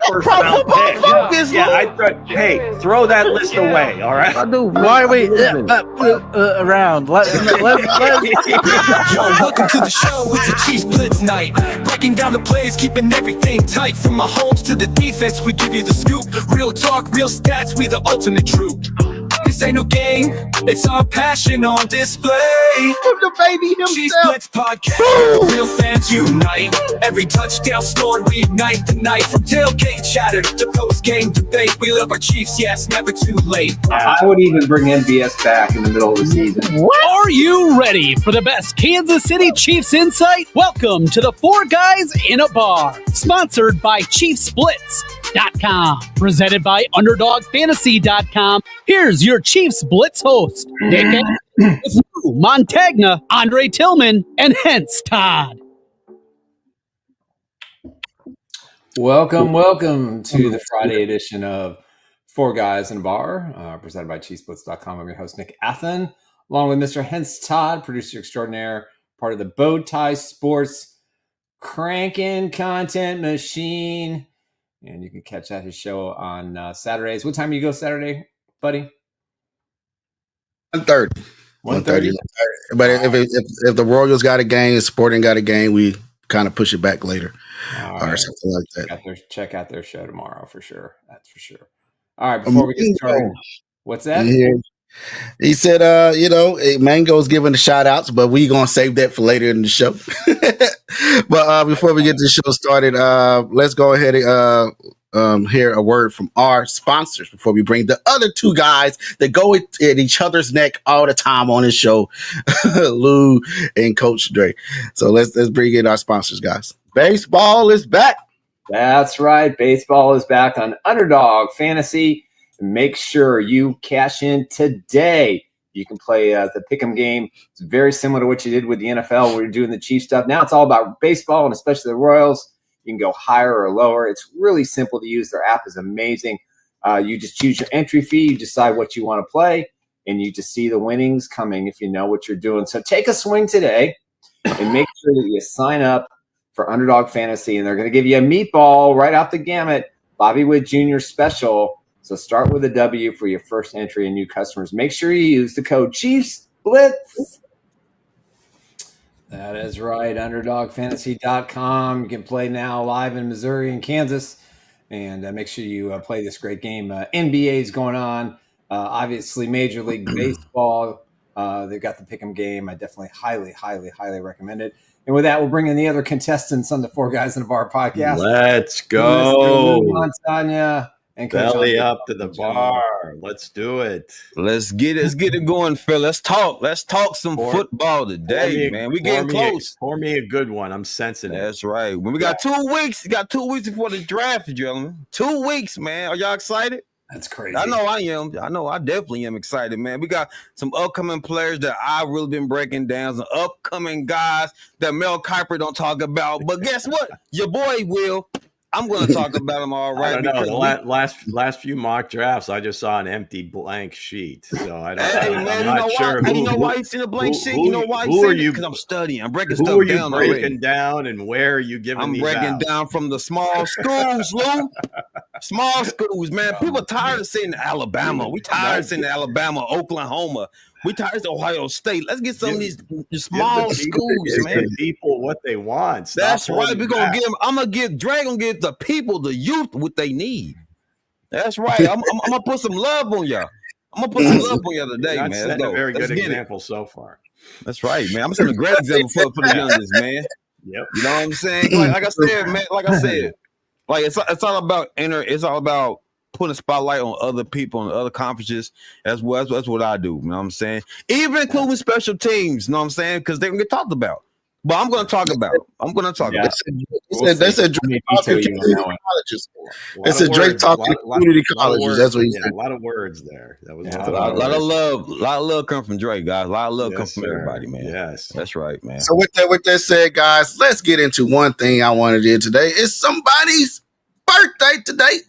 first round pick. Hey, throw that list away, all right? Why are we around? Let's Yo, welcome to the show. It's a Chiefs Blitz night. Breaking down the plays, keeping everything tight. From my homes to the defense, we give you the scoop. Real talk, real stats, we the ultimate truth. This ain't no game, it's our passion on display. From the baby himself. Chiefs Blitz podcast, real fans unite. Every touchdown scored, we ignite the night. From tailgate chatter to post-game debate, we love our Chiefs, yes, never too late. I would even bring MVS back in the middle of the season. What? Are you ready for the best Kansas City Chiefs insight? Welcome to the Four Guys in a Bar, sponsored by ChiefsBlitz.com, presented by UnderdogFantasy.com. Here's your Chiefs Blitz host, Nick with Lou Montagna, Andre Tillman, and Hense Todd. Welcome to the Friday edition of Four Guys in a Bar, presented by ChiefsBlitz.com. I'm your host, Nick Athan, along with Mr. Hense Todd, producer extraordinaire, part of the Bowtie Sports Crankin' Content Machine. And you can catch that his show on Saturdays. What time do you go Saturday, buddy? 1:30. 1:30. But if the Royals got a game, Sporting got a game, we kind of push it back later or something like that. Check out their show tomorrow for sure. That's for sure. All right, before we get started, what's that? Yeah. He said, Mango's giving the shout outs, but we going to save that for later in the show. But before we get the show started, let's go ahead and hear a word from our sponsors before we bring the other two guys that go at each other's neck all the time on this show, Lou and Coach Dre. So let's bring in our sponsors, guys. Baseball is back. That's right. Baseball is back on Underdog Fantasy. Make sure you cash in today. You can play the Pick'em game. It's very similar to what you did with the NFL. We're doing the Chiefs stuff. Now it's all about baseball, and especially the Royals. You can go higher or lower. It's really simple to use. Their app is amazing. You just choose your entry fee. You decide what you want to play, and you just see the winnings coming if you know what you're doing. So take a swing today and make sure that you sign up for Underdog Fantasy, and they're going to give you a meatball right off the gamut, Bobby Wood Jr. special. So start with a W for your first entry and new customers. Make sure you use the code Chiefs Blitz. That is right. UnderdogFantasy.com. You can play now live in Missouri and Kansas. And make sure you play this great game. NBA is going on. Obviously, Major League Baseball. They've got the Pick'em game. I definitely highly recommend it. And with that, we'll bring in the other contestants on the Four Guys in a Bar podcast. Let's go. Lou Montagna. And belly up to the bar. Let's do it. Let's get it going, Phil. Let's talk some football today, man. We getting close. Pour me a good one. I'm sensitive. That's right. When we got 2 weeks, before the draft, gentlemen. 2 weeks, man. Are y'all excited? That's crazy. I know I am. I definitely am excited, man. We got some upcoming players that I've really been breaking down, some upcoming guys that Mel Kiper don't talk about. But guess what? Your boy will. I'm going to talk about them all right. I don't know. The last few mock drafts, I just saw an empty blank sheet. So I'm not sure. You know why you seen a blank sheet? You know why you seen it? Because I'm studying. I'm breaking stuff down. Who are you breaking down, and where are you giving these out? I'm breaking down from the small schools, Lou. Small schools, man. People tired of saying Alabama. We tired of saying Alabama, Oklahoma. We tired of Ohio State. Let's get some of these small schools, man. The people what they want. That's right. We're gonna give them. I'm gonna give Dre gonna give the people, the youth, what they need. That's right. I'm gonna put some love on y'all. I'm gonna put some love on y'all today, man. That's a very good example so far. That's right, man. I'm setting a great example for the youngest, man. Yep. You know what I'm saying? Like I said, man. Like it's all about It's all about putting a spotlight on other people and other conferences. That's what I do. You know what I'm saying? Even including special teams. You know what I'm saying? Because they're gonna get talked about. But I'm going to talk about it. They said Drake talking to community colleges. They said Drake talking to community colleges. That's what he said. A lot of words there. That was a lot of love. A lot of love come from Drake, guys. A lot of love comes from everybody, man. Yes, that's right, man. So with that said, guys, let's get into one thing I want to do today. It's somebody's birthday today.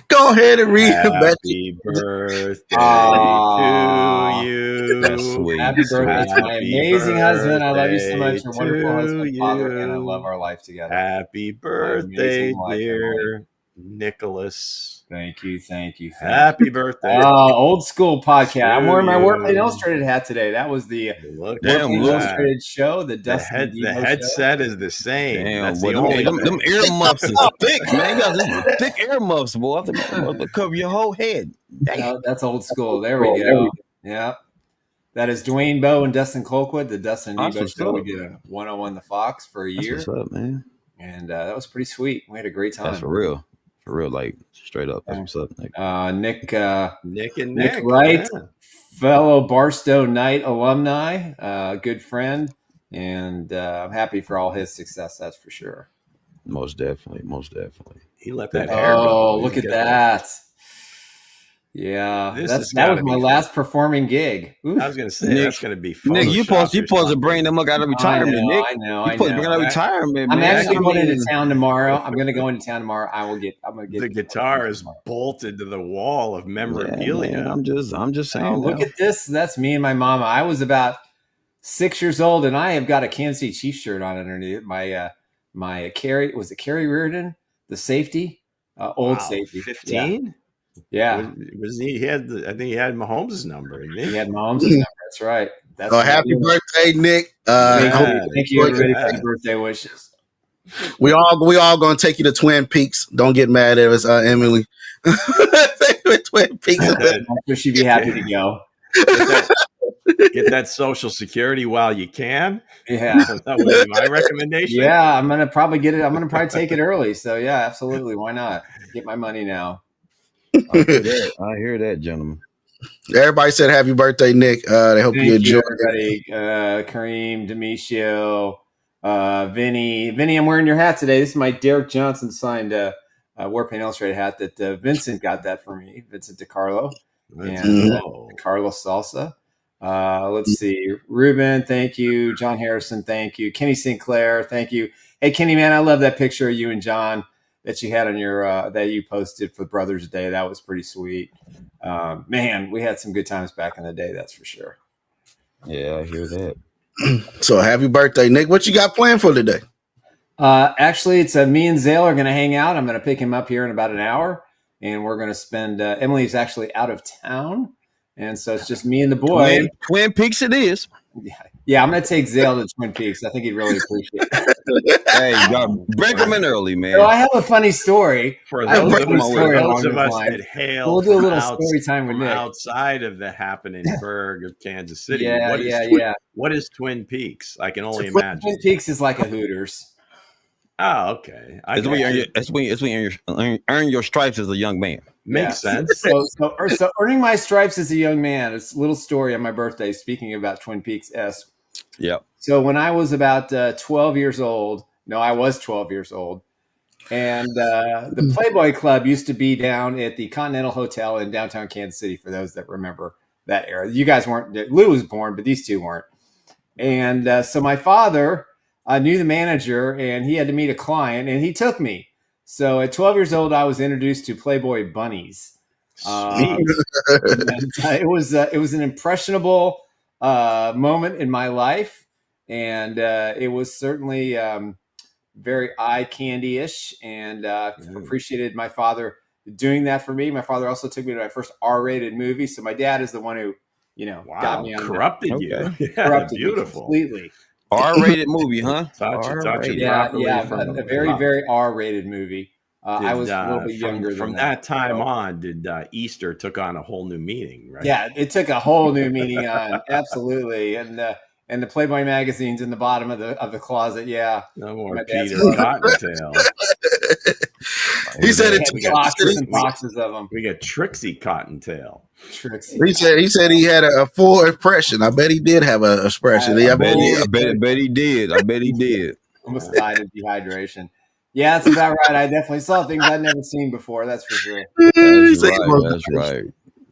Go ahead and read it back. Happy birthday to you. That's sweet. Happy birthday to my amazing husband. I love you so much. Your wonderful husband, father, and I love our life together. Happy birthday, dear. Nicholas. Thank you. Happy birthday. Old school podcast. I'm wearing my you. Workman Illustrated hat today. That was the Look Damn, Workman look. Illustrated show. The The Dustin Devo show. headset is the same. Damn, That's boy, the only them earmuffs is thick, man. You got them thick earmuffs, boy. They'll cover your whole head. No, that's old school. There we go. Yeah. That is Dwayne Bowe and Dustin Colquitt, the Dustin That's Devo what's show. We up. did a 101 The Fox for a That's year. what's up, man. And that was pretty sweet. We had a great time. That's for real, like straight up. That's what's up, Nick. Nick Nick Wright, yeah. fellow Barstow Knight alumni, good friend, and I'm happy for all his success. That's for sure. Most definitely. He let that hair go. Oh, look at that! Yeah, that was my last performing gig. Oof. I was going to say Nick, that's going to be Nick, you supposed to Photoshopped or bring them up out of retirement, Nick. I know. You supposed to bring out of retirement, man. I'm actually going into town tomorrow. I'm going to go into town tomorrow. I'm going to get the guitar is bolted to the wall of memorabilia. Yeah, man, I'm just saying. Oh, look at this. That's me and my mama. I was about 6 years old, and I have got a Kansas City Chiefs shirt on underneath my Kerry. Was it Kerry Reardon, the safety, old safety? 15. Yeah. Was he? He had. I think he had Mahomes' number. Didn't he? He had Mahomes' number. That's right. That's happy birthday, Nick. Thank you, everybody, for your birthday wishes. We all gonna take you to Twin Peaks. Don't get mad at us, Emily. Twin Peaks. I'm sure she'd be happy to go. Get that Social Security while you can. Yeah, that would be my recommendation. Yeah, I'm gonna probably get it. I'm gonna probably take it early. So yeah, absolutely. Why not? Get my money now. I hear that, gentlemen. Everybody said happy birthday, Nick. I hope you enjoy it. Kareem, Demetrio, Vinny, I'm wearing your hat today. This is my Derek Johnson signed Warpaint Illustrated hat that Vincent got that for me. Vincent DiCarlo and Carlos Salsa. Let's see. Ruben, thank you. John Harrison, thank you. Kenny Sinclair, thank you. Hey, Kenny, man, I love that picture of you and John that you had on your that you posted for Brothers Day. That was pretty sweet. Man, we had some good times back in the day, that's for sure. Yeah, I hear that. So happy birthday, Nick. What you got planned for today? Actually, it's me and Zale are going to hang out. I'm going to pick him up here in about an hour, and we're going to spend Emily's actually out of town, and so it's just me and the boy. Twin Peaks it is. Yeah, I'm going to take Zale to Twin Peaks. I think he'd really appreciate it. Hey, you break him in early, man. So I have a funny story. For those of us that hail we'll do a little story time with Nick. Outside of the happeningburg of Kansas City. Yeah. What is Twin Peaks? I can only imagine. Twin Peaks is like a Hooters. Oh, okay. It's when you earn your stripes as a young man. Makes sense. So earning my stripes as a young man. It's a little story on my birthday. Speaking about Twin Peaks. Yep. So when I was about 12 years old, I was 12 years old, and the Playboy Club used to be down at the Continental Hotel in downtown Kansas City. For those that remember that era, you guys weren't. Lou was born, but these two weren't. And so my father knew the manager, and he had to meet a client, and he took me. So at 12 years old, I was introduced to Playboy bunnies. It was an impressionable moment in my life, and it was certainly very eye candy-ish, and appreciated my father doing that for me. My father also took me to my first R-rated movie, so my dad is the one who got me on corrupted you. Okay. Yeah, corrupted beautiful. completely. R-rated movie, huh? A very, very R-rated movie. I was a little bit younger from that time on. Did Easter took on a whole new meaning, right? Yeah, it took a whole new meaning on, absolutely. And the Playboy magazines in the bottom of the closet. Yeah, no more Peter Cottontail. He said it's boxes and boxes of them. We got Trixie Cottontail. Trixie. He said he had a full impression. I bet he did have a expression. I bet he did. Almost died of dehydration. Yeah, that's about right. I definitely saw things I'd never seen before. That's for sure. That's right.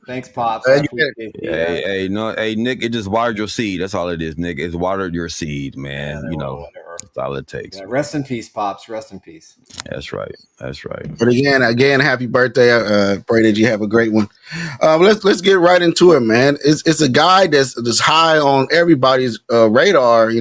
Thanks, Pops. Hey, Nick, it just watered your seed. That's all it is, Nick. It's watered your seed, man. Whatever. That's all it takes. Yeah, rest in peace, Pops. Rest in peace. That's right. But again, happy birthday. Pray that you have a great one. Let's get right into it, man. It's a guy that's high on everybody's radar.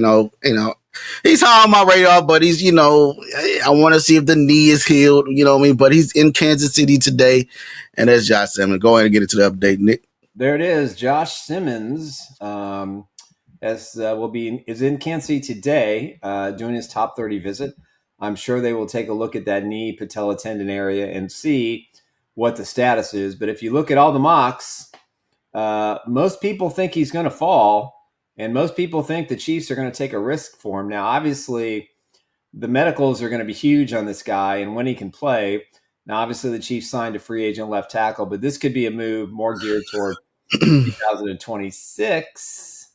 He's high on my radar, but he's, I want to see if the knee is healed, you know what I mean? But he's in Kansas City today, and there's Josh Simmons. Go ahead and get into the update, Nick. There it is. Josh Simmons is in Kansas City today doing his top 30 visit. I'm sure they will take a look at that knee patella tendon area and see what the status is. But if you look at all the mocks, most people think he's going to fall. And most people think the Chiefs are going to take a risk for him. Now, obviously, the medicals are going to be huge on this guy and when he can play. Now, obviously, the Chiefs signed a free agent left tackle, but this could be a move more geared toward 2026,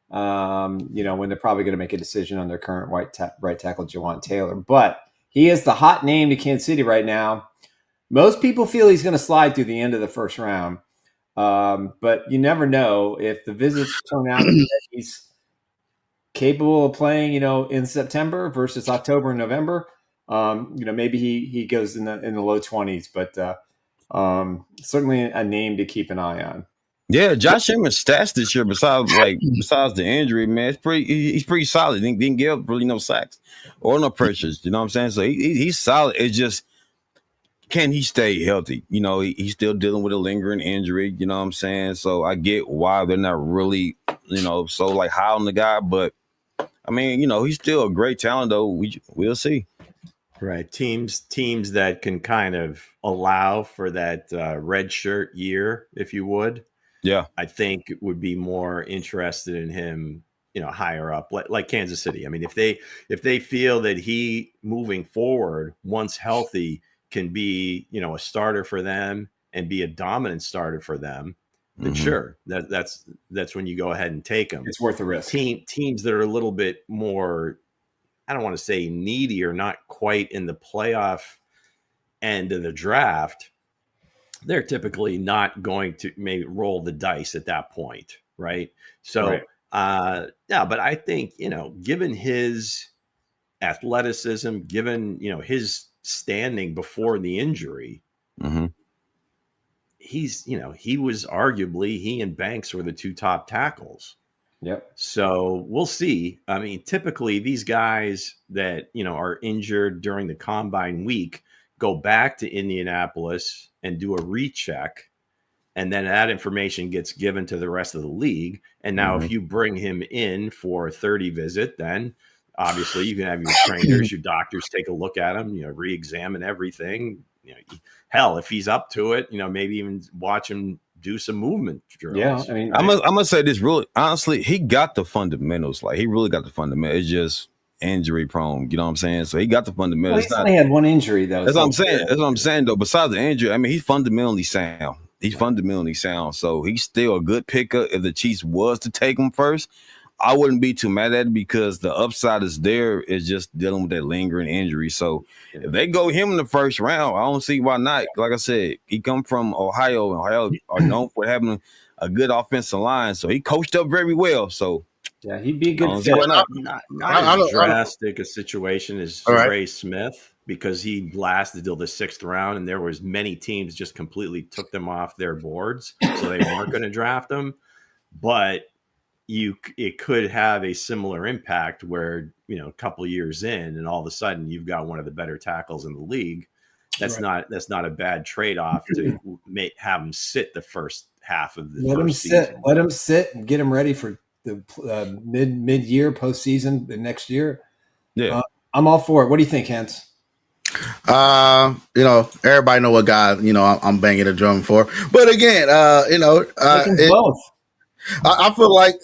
when they're probably going to make a decision on their current right tackle, Jawan Taylor. But he is the hot name to Kansas City right now. Most people feel he's going to slide through the end of the first round. But you never know if the visits turn out that he's capable of playing, in September versus October and November. Maybe he goes in the low 20s, but certainly a name to keep an eye on. Yeah, Josh Simmons' stats this year, besides the injury, man, he's pretty solid. Didn't give up really no sacks or no pressures. You know what I'm saying? So he's solid. It's just, can he stay healthy? He's still dealing with a lingering injury. You know what I'm saying? So I get why they're not really, so like high on the guy. But I mean, he's still a great talent, though. We'll see. Right. Teams that can kind of allow for that red shirt year, if you would. Yeah. I think would be more interested in him, higher up, like Kansas City. I mean, if they feel that he moving forward, once healthy, can be, a starter for them and be a dominant starter for them, then sure, that's when you go ahead and take him. It's worth the risk. Teams that are a little bit more, I don't want to say needy or not quite in the playoff end of the draft, they're typically not going to maybe roll the dice at that point, right? So, right. But I think, given his athleticism, given, his standing before the injury, he's, he was arguably, he and Banks were the two top tackles. Yep. So we'll see. I mean, typically these guys that, are injured during the combine week go back to Indianapolis and do a recheck. And then that information gets given to the rest of the league. And now if you bring him in for a 30 visit, then obviously you can have your trainers, your doctors take a look at him, re-examine everything. Hell, if he's up to it, maybe even watch him do some movement drills. Yeah, I mean, I'm gonna say this really honestly. He got the fundamentals. Like he really got the fundamentals. It's just injury prone. You know what I'm saying? So he got the fundamentals. Well, he only had one injury though. That's what I'm saying. That's what I'm saying though. Besides the injury, I mean, he's fundamentally sound. He's fundamentally sound. So he's still a good picker. If the Chiefs was to take him first, I wouldn't be too mad at it because the upside is there. It's just dealing with that lingering injury. So if they go him in the first round, I don't see why not. Like I said, he come from Ohio, and Ohio are known for having a good offensive line. So he coached up very well. So yeah, he'd be a good fit. Not as drastic a situation as Ray Smith, because he lasted till the 6th round, and there was many teams just completely took them off their boards, so they weren't going to draft him. But it could have a similar impact where, a couple of years in and all of a sudden you've got one of the better tackles in the league. That's not a bad trade-off to have him sit the first half of the first season. Let him sit and get him ready for the mid-year postseason the next year. Yeah. I'm all for it. What do you think, Hense? Everybody know what guy, I'm banging the drum for. But again, both. I feel like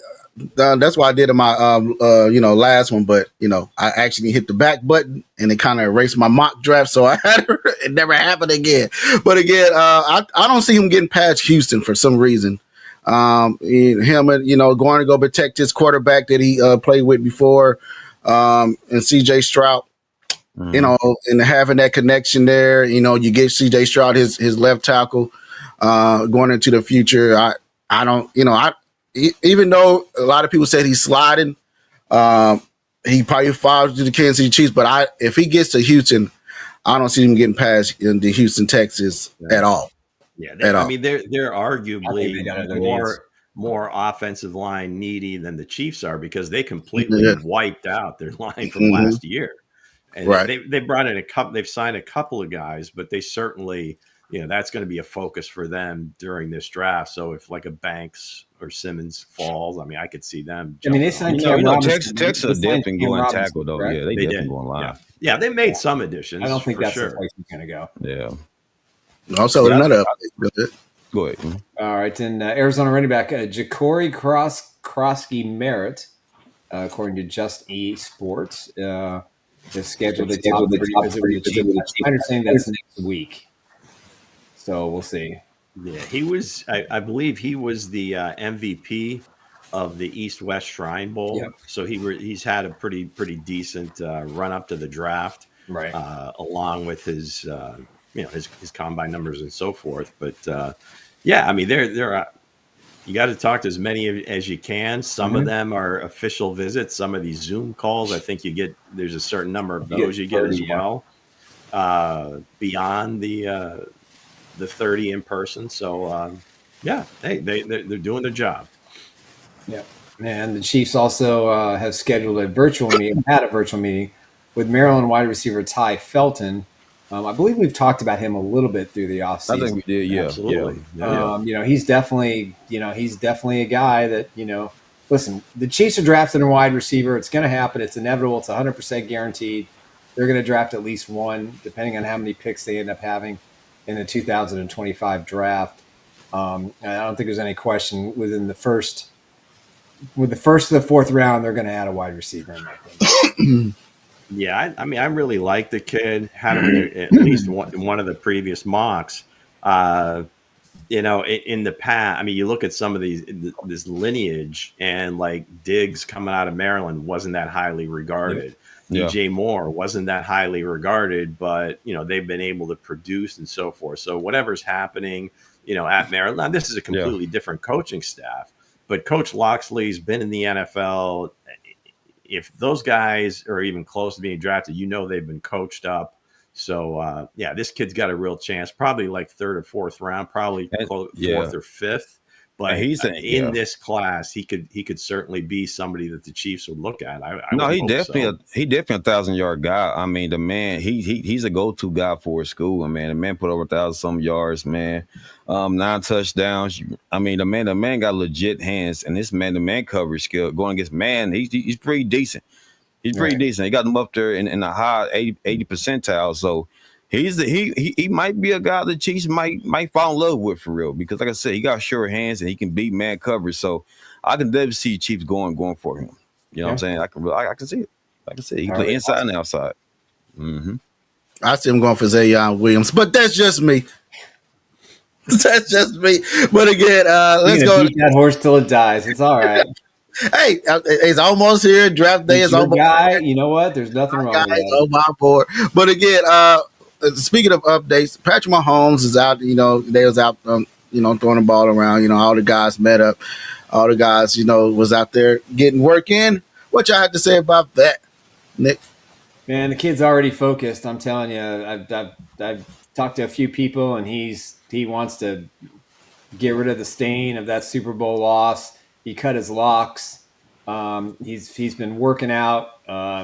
that's why I did in my last one, but I actually hit the back button and it kind of erased my mock draft, so it never happened again. But again, I don't see him getting past Houston for some reason. Him, going to go protect his quarterback that he played with before, and CJ Stroud. And having that connection there, you get CJ Stroud his left tackle going into the future. I don't, even though a lot of people said he's sliding, he probably falls to the Kansas City Chiefs. But if he gets to Houston, I don't see him getting past the Houston, Texas at all. Yeah, I mean, they're arguably more offensive line needy than the Chiefs are because they completely wiped out their line from last year. And they brought in they've signed a couple of guys, but they certainly, that's going to be a focus for them during this draft. So if like a Banks or Simmons falls, I mean, I could see them. They signed Texas definitely going tackle though. Right? Yeah, they definitely going line. Yeah, they made some additions. I don't think that's the place he's going to go. Yeah. Also, another. Go ahead. All right, and Arizona running back Ja'Cory Krosky Merritt, according to Just Sports, is scheduled to top 30 visit with the Chiefs. I understand that's next week, so we'll see. Yeah, he was. I believe he was the MVP of the East-West Shrine Bowl. Yep. So he's had a pretty decent run up to the draft, right? Along with his his combine numbers and so forth. But I mean, they're you got to talk to as many as you can. Some of them are official visits. Some of these Zoom calls, I think there's a certain number of those you get as well, beyond the 30 in person. So hey, they're doing their job. Yeah, and the Chiefs also have scheduled a virtual meeting with Maryland wide receiver Ty Felton. I believe we've talked about him a little bit through the offseason. I think we did, yeah. Absolutely. Yeah. He's definitely a guy that, listen, the Chiefs are drafting a wide receiver. It's going to happen. It's inevitable. It's 100% guaranteed. They're going to draft at least one, depending on how many picks they end up having in the 2025 draft. I don't think there's any question with the first to the fourth round, they're going to add a wide receiver in my opinion. Yeah, I mean, I really like the kid. Had him at least one of the previous mocks. In the past, I mean, you look at some of this lineage, and like Diggs coming out of Maryland wasn't that highly regarded. Yeah. DJ Moore wasn't that highly regarded, but they've been able to produce and so forth. So whatever's happening, at Maryland, now, this is a completely different coaching staff, but Coach Loxley's been in the NFL. If those guys are even close to being drafted, they've been coached up. So, this kid's got a real chance, probably like third or fourth round, probably fourth or fifth. But he's in this class, he could certainly be somebody that the Chiefs would look at. He definitely a 1,000-yard guy. I mean, the man, he's a go-to guy for his school. I mean, the man put over 1,000-some yards, man. 9 touchdowns. I mean, the man got legit hands, and the man coverage skill going against man. He's pretty decent. He's pretty decent. He got him up there in the high 80 percentile. So he might be a guy the Chiefs might fall in love with for real, because like I said, he got sure hands and he can beat man coverage. So I can definitely see Chiefs going for him. You know what I'm saying? I can see it. I can see it. He can play inside and outside. Mm-hmm. I see him going for Zayon Williams, but that's just me. That's just me. But again, let's go. Beat that horse till it dies. It's all right. Hey, it's almost here. Draft day is almost here. You know what? There's nothing wrong with that. On my board. But again, speaking of updates, Patrick Mahomes is out. They was out, throwing the ball around. All the guys met up. All the guys, was out there getting work in. What y'all have to say about that, Nick? Man, the kid's already focused. I'm telling you, I've talked to a few people, and he wants to get rid of the stain of that Super Bowl loss. He cut his locks. He's been working out.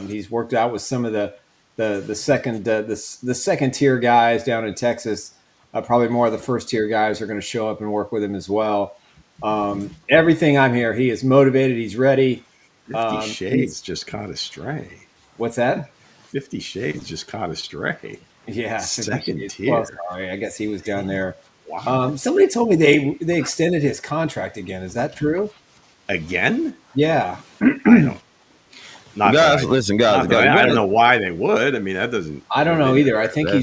He's worked out with some of the second tier guys down in Texas. Probably more of the first tier guys are going to show up and work with him as well. Everything I'm here, he is motivated. He's ready. 50 Shades just caught a stray. What's that? 50 Shades just caught a stray. Yeah, second tier. Well, sorry, I guess he was down there. Wow. Somebody told me they extended his contract again. Is that true? Again? Yeah. Listen, guys. I don't know why they would. I mean, that doesn't. I don't know either. I think they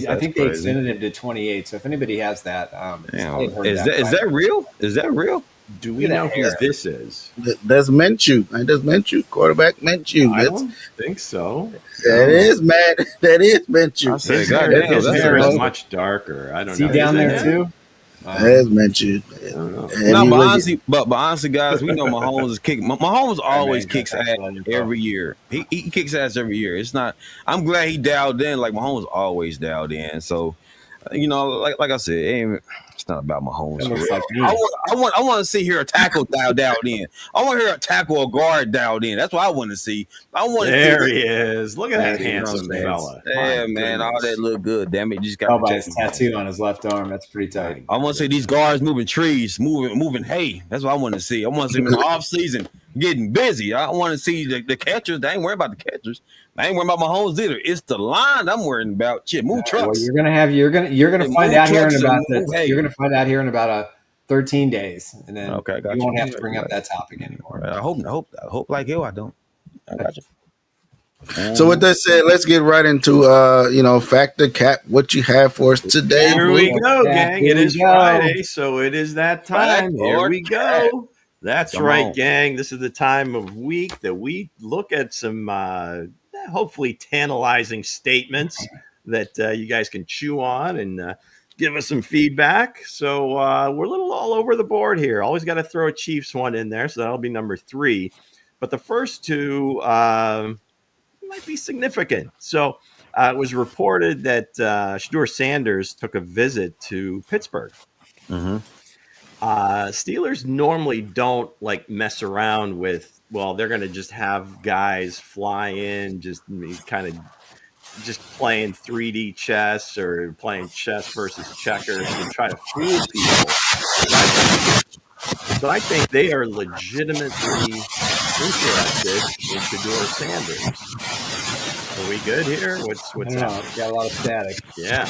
extended him to 28. So if anybody has that, is that real? Is that real? Do we know who this is? That's Minshew. That's Minshew, quarterback Minshew. I don't think so. That is, man. That is Minshew. His hair is much darker. I don't know. Is he down there too? That is Minshew. But honestly, guys, we know Mahomes is kicking. Mahomes always kicks ass every year. He kicks ass every year. It's not. I'm glad he dialed in. Like Mahomes always dialed in. So You know, like I said, it's not about Mahomes. It looks like me. I want to see here a tackle dialed in. I want to hear a tackle or guard dialed in. That's what I want to see. I want to see. There he is. Look at that There he handsome is. fella. Yeah, My man, all goodness. that look good. Damn it, you just got By his tattoo on his left arm. That's pretty tight. I want to see these guards moving trees, moving hay. That's what I want to see. I want to see them in the off season getting busy. I want to see the catchers. They ain't worried about the catchers. I ain't worried about Mahomes either. It's the line I'm worrying about. Shit, move trucks. Well, you're gonna find out here in about you're gonna find out here in about 13 days, and then Okay, I got you you. won't have to bring up that topic anymore. I hope like hell I don't. I got you. So with that said, let's get right into Factor Cap. What you have for us today? Here we go, gang. Here It we is go. Friday, so it is that time. Here Lord we go. That's Come right, on. gang. This is the time of week that we look at some hopefully tantalizing statements that you guys can chew on and give us some feedback. So we're a little all over the board here. Always got to throw a Chiefs one in there, so that'll be number 3. But the first two might be significant. So it was reported that Shedeur Sanders took a visit to Pittsburgh. Mm-hmm. Steelers normally don't like mess around with, well, they're going to just have guys fly in, just kind of just playing 3D chess or playing chess versus checkers to try to fool people. So I think they are legitimately interested in Shedeur Sanders. Are we good here? What's I don't know. up? It's got a lot of static. Yeah.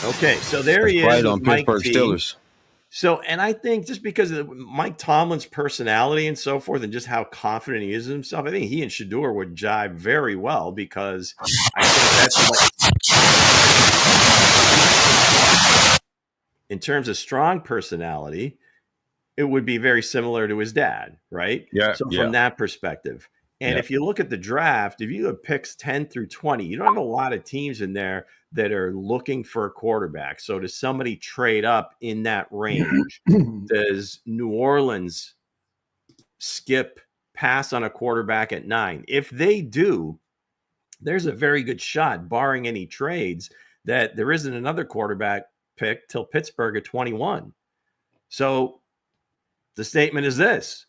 Okay, so there he is. Right on with Mike Pittsburgh T. Steelers. So, and I think just because of Mike Tomlin's personality and so forth, and just how confident he is in himself, I think he and Shedeur would jive very well because I think that's what, in terms of strong personality, it would be very similar to his dad, right? Yeah. So from that perspective, and if you look at the draft, if you have picks 10 through 20, you don't have a lot of teams in there that are looking for a quarterback. So does somebody trade up in that range? Does New Orleans skip pass on a quarterback at 9? If they do, there's a very good shot, barring any trades, that there isn't another quarterback pick till Pittsburgh at 21. So the statement is this: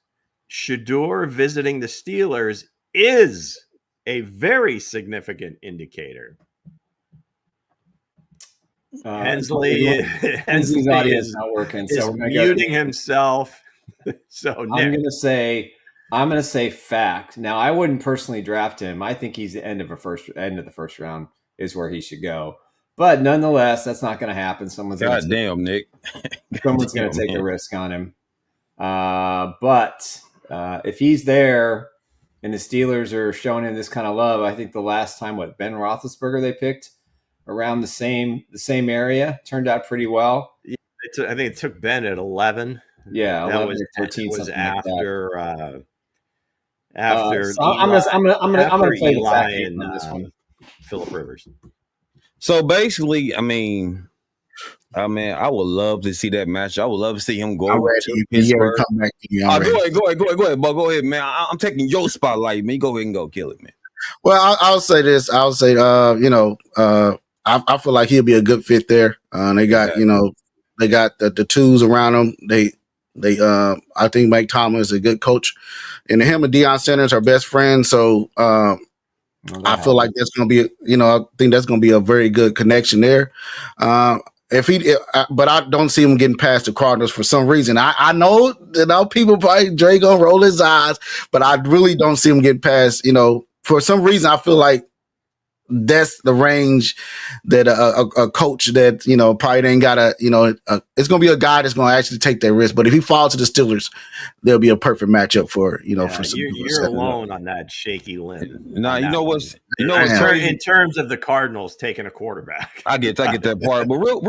Shedeur visiting the Steelers is a very significant indicator. Hensley's audio is not working, so we're muting himself. So I'm gonna say fact. Now, I wouldn't personally draft him. I think he's the end of the first round is where he should go. But nonetheless, that's not going to happen. Someone's going Nick. to take a risk on him. But if he's there and the Steelers are showing him this kind of love, I think the last time Ben Roethlisberger they picked around the same area turned out pretty well. Yeah, I think it took Ben at 11. Yeah, 11 was, or 13. Was after. So I'm gonna play the fact and on this one. Phillip Rivers. So basically, I would love to see that match. I would love to see him go to Pittsburgh. Come back to you. Go ahead, Bo. Go ahead, man. I'm taking your spotlight, man. Go ahead and go kill it, man. Well, I'll say this. I'll say, I feel like he'll be a good fit there. They got, they got the tools around them. I think Mike Tomlin is a good coach, and him and Deion Sanders are best friends. So I feel like that's going to be, I think that's going to be a very good connection there. But I don't see him getting past the Cardinals for some reason. I know people probably Dre gonna roll his eyes, but I really don't see him getting past. For some reason, I feel like that's the range that a coach that probably ain't got it's gonna be a guy that's gonna actually take that risk. But if he falls to the Steelers, there'll be a perfect matchup for for some. You're alone on that shaky limb. No, you know what's in terms of the Cardinals taking a quarterback. I get that part, but real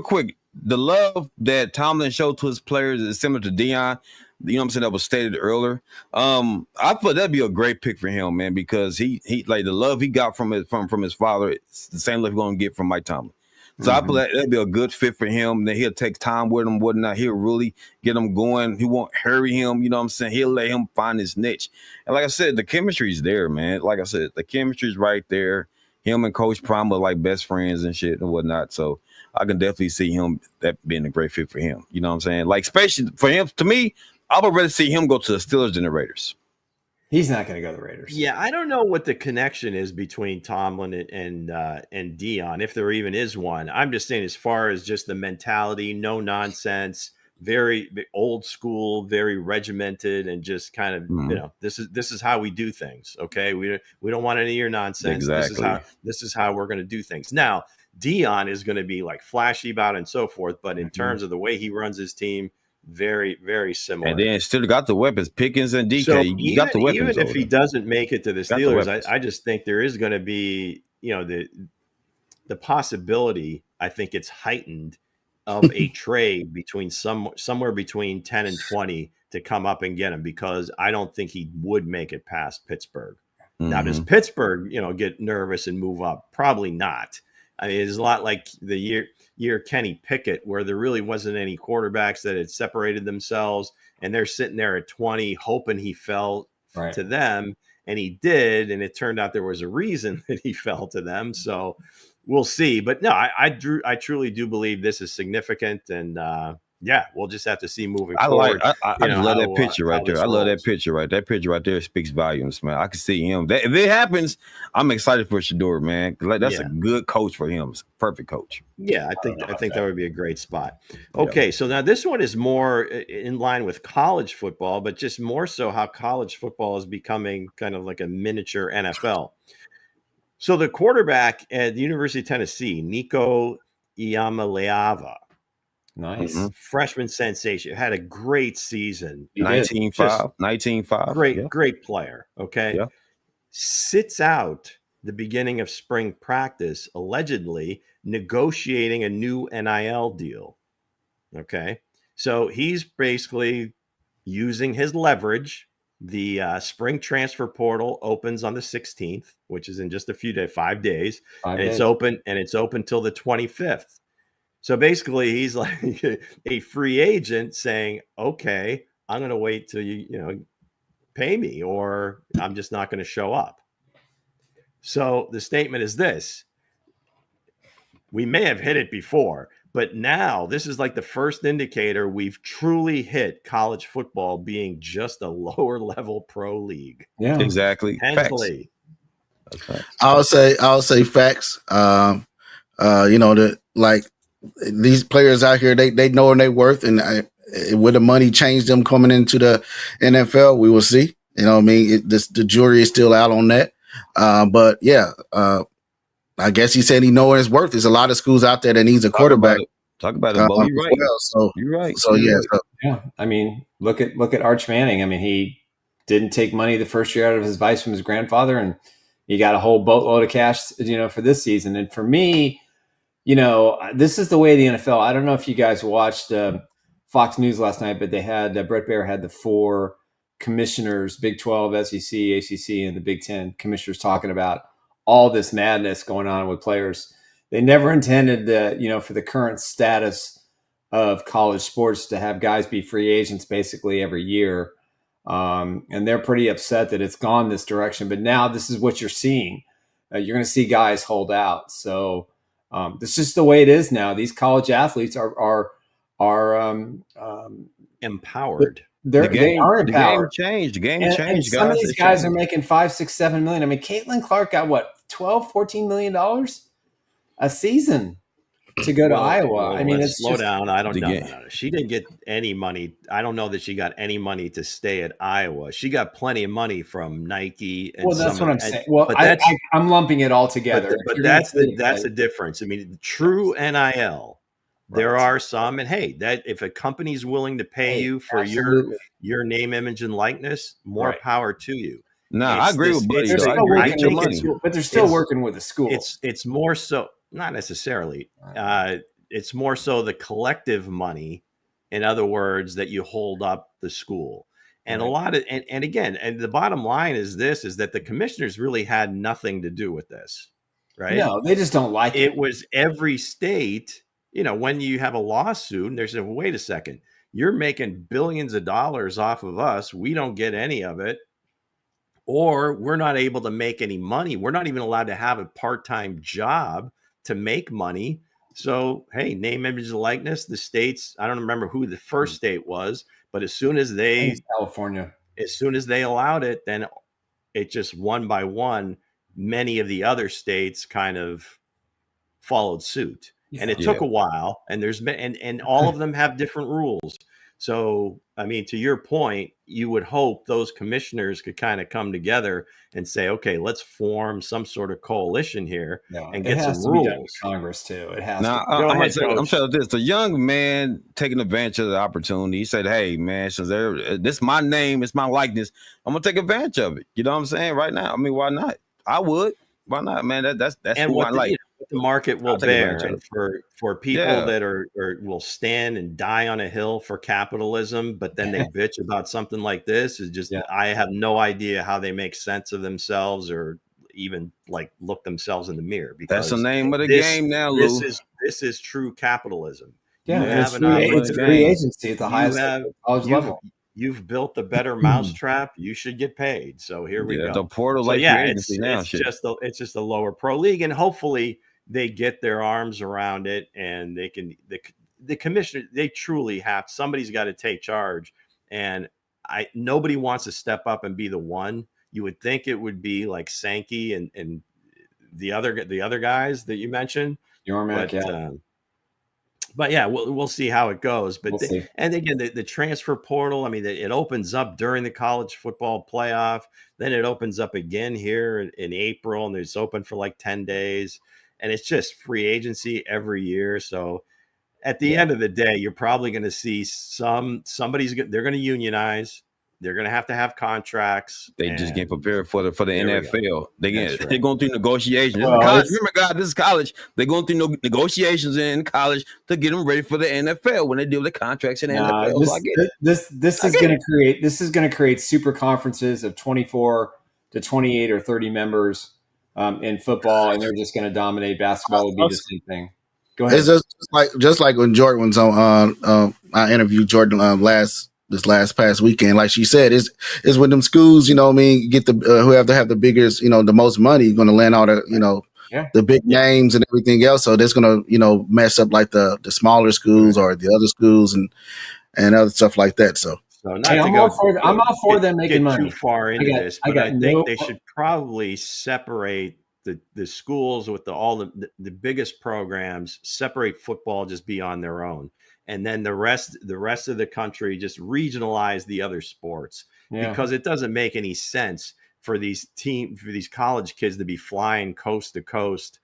quick, the love that Tomlin showed to his players is similar to Deion. You know what I'm saying? That was stated earlier. I thought that'd be a great pick for him, man, because he like the love he got from his father. It's the same love he's gonna get from Mike Tomlin. So I feel like that'd be a good fit for him. Then he'll take time with him, whatnot. He'll really get him going. He won't hurry him. You know what I'm saying? He'll let him find his niche. And like I said, the chemistry's there, man. Like I said, the chemistry's right there. him and Coach Prime are like best friends and shit and whatnot. So I can definitely see him that being a great fit for him. You know what I'm saying? Like, especially for him, to me, I would rather see him go to the Steelers than the Raiders. He's not going to go to the Raiders. Yeah, I don't know what the connection is between Tomlin and Dion, if there even is one. I'm just saying, as far as just the mentality, no nonsense, very old school, very regimented, and just kind of this is how we do things. Okay, we don't want any of your nonsense. Exactly. This is how we're going to do things. Now, Dion is going to be like flashy about it and so forth, but in terms of the way he runs his team, very, very similar. And then still got the weapons, Pickens and DK. So you got the weapons. Even if he doesn't make it to the Steelers, I just think there is going to be, the possibility. I think it's heightened of a trade between somewhere between 10 and 20 to come up and get him, because I don't think he would make it past Pittsburgh. Now, does Pittsburgh, get nervous and move up? Probably not. I mean, it's a lot like the year Kenny Pickett, where there really wasn't any quarterbacks that had separated themselves, and they're sitting there at 20 hoping he fell to them, and he did, and it turned out there was a reason that he fell to them. So we'll see. But no, I truly do believe this is significant, and we'll just have to see moving forward. I love that picture right there. I love that picture right. That picture right there speaks volumes, man. I can see him. If it happens, I'm excited for Shador, man. That's a good coach for him. It's a perfect coach. Yeah, I think that would be a great spot. Okay, so now this one is more in line with college football, but just more so how college football is becoming kind of like a miniature NFL. So the quarterback at the University of Tennessee, Nico Iamaleava, nice freshman sensation, had a great season. 19-5. Great player. Okay. Yeah. Sits out the beginning of spring practice, allegedly negotiating a new NIL deal. Okay. So he's basically using his leverage. The spring transfer portal opens on the 16th, which is in just a few days, 5 days. It's open till the 25th. So basically he's like a free agent saying, okay, I'm going to wait till you pay me, or I'm just not going to show up. So the statement is this: we may have hit it before, but now this is like the first indicator we've truly hit college football being just a lower level pro league. Yeah, exactly. Hensley. I'll say facts. These players out here, they know their worth, and would the money change them coming into the NFL? We will see. You know what I mean? The jury is still out on that. But I guess he said he knows his worth. There's a lot of schools out there that needs a quarterback. Talk about it, Bo. You're right. You're right. Yeah. I mean, look at Arch Manning. I mean, he didn't take money the first year out of his advice from his grandfather, and he got a whole boatload of cash, for this season. And for me, this is the way the NFL. I don't know if you guys watched Fox News last night, but they had Brett Baer had the 4 commissioners, Big 12, SEC, ACC, and the Big 10 commissioners talking about all this madness going on with players. They never intended for the current status of college sports to have guys be free agents basically every year. And they're pretty upset that it's gone this direction. But now this is what you're seeing. You're going to see guys hold out. So this is the way it is now. These college athletes are empowered. They are empowered. The game changed. Some of these guys are making $5, $6, $7 million. I mean, Caitlin Clark got what, $12, $14 million a season to go to Iowa. I mean, slow down. I don't know. She didn't get any money. I don't know that she got any money to stay at Iowa. She got plenty of money from Nike. And that's what I'm saying. Well, I'm lumping it all together. But that's the difference. I mean, true NIL. There are some, and hey, that if a company's willing to pay you for your name, image, and likeness, more power to you. No, I agree with Buddy. But they're still working with the school. It's more so, not necessarily. It's more so the collective money, in other words, that you hold up the school. And a lot of, and again, and the bottom line is that the commissioners really had nothing to do with this, right? No, they just don't like it. It was every state. When you have a lawsuit and they're saying, wait a second, you're making billions of dollars off of us. We don't get any of it. or we're not able to make any money. We're not even allowed to have a part-time job to make money. So, hey, name, image, and likeness. The states, I don't remember who the first state was, but as soon as California, as soon as they allowed it, then it just one by one, many of the other states kind of followed suit. And it took a while, and there's been, and all of them have different rules. So, I mean, to your point, you would hope those commissioners could kind of come together and say, okay, let's form some sort of coalition here and get some rules. Congress too. It has now, to. I'm telling you this: the young man taking advantage of the opportunity. He said, "Hey, man, since this is my name, it's my likeness. I'm gonna take advantage of it." You know what I'm saying? Right now, I mean, why not? I would. Why not, man? That's and who what I like. What the market will bear, and for people that are will stand and die on a hill for capitalism, but then they bitch about something like this is just I have no idea how they make sense of themselves or even like look themselves in the mirror, because that's the name of the game now, Lou. This is true capitalism. Yeah, it's free agency at the highest college level. You've built the better mousetrap. You should get paid. So here we go. The portal, so it's just a lower pro league, and hopefully they get their arms around it, and they can. The commissioner, they truly have. Somebody's got to take charge, and nobody wants to step up and be the one. You would think it would be like Sankey and the other guys that you mentioned. But yeah, we'll see how it goes. But and again, the transfer portal. I mean, it opens up during the college football playoff. Then it opens up again here in April, and it's open for like 10 days. And it's just free agency every year. So at the end of the day, you're probably going to see they're going to unionize. They're going to have contracts. They just get prepared for the NFL. They're going through negotiations. Well, remember, guys, this is college. They're going through negotiations in college to get them ready for the NFL when they deal with the contracts in the NFL. This is going to create super conferences of 24 to 28 or 30 members in football, and they're just going to dominate. Basketball would be the same thing. Go ahead. It's just like when Jordan was on. I interviewed Jordan this last past weekend. Like she said, is when them schools, you know what I mean, get the who have to have the biggest, you know, the most money, going to land all the, you know, the big names and everything else. So that's going to, you know, mess up like the smaller schools or the other schools and other stuff like that. So I'm all for them making money. Too far into this, but I think they should probably separate the schools with all the biggest programs, separate football, just be on their own. And then the rest of the country just regionalize the other sports, because it doesn't make any sense for these college kids to be flying coast to coast.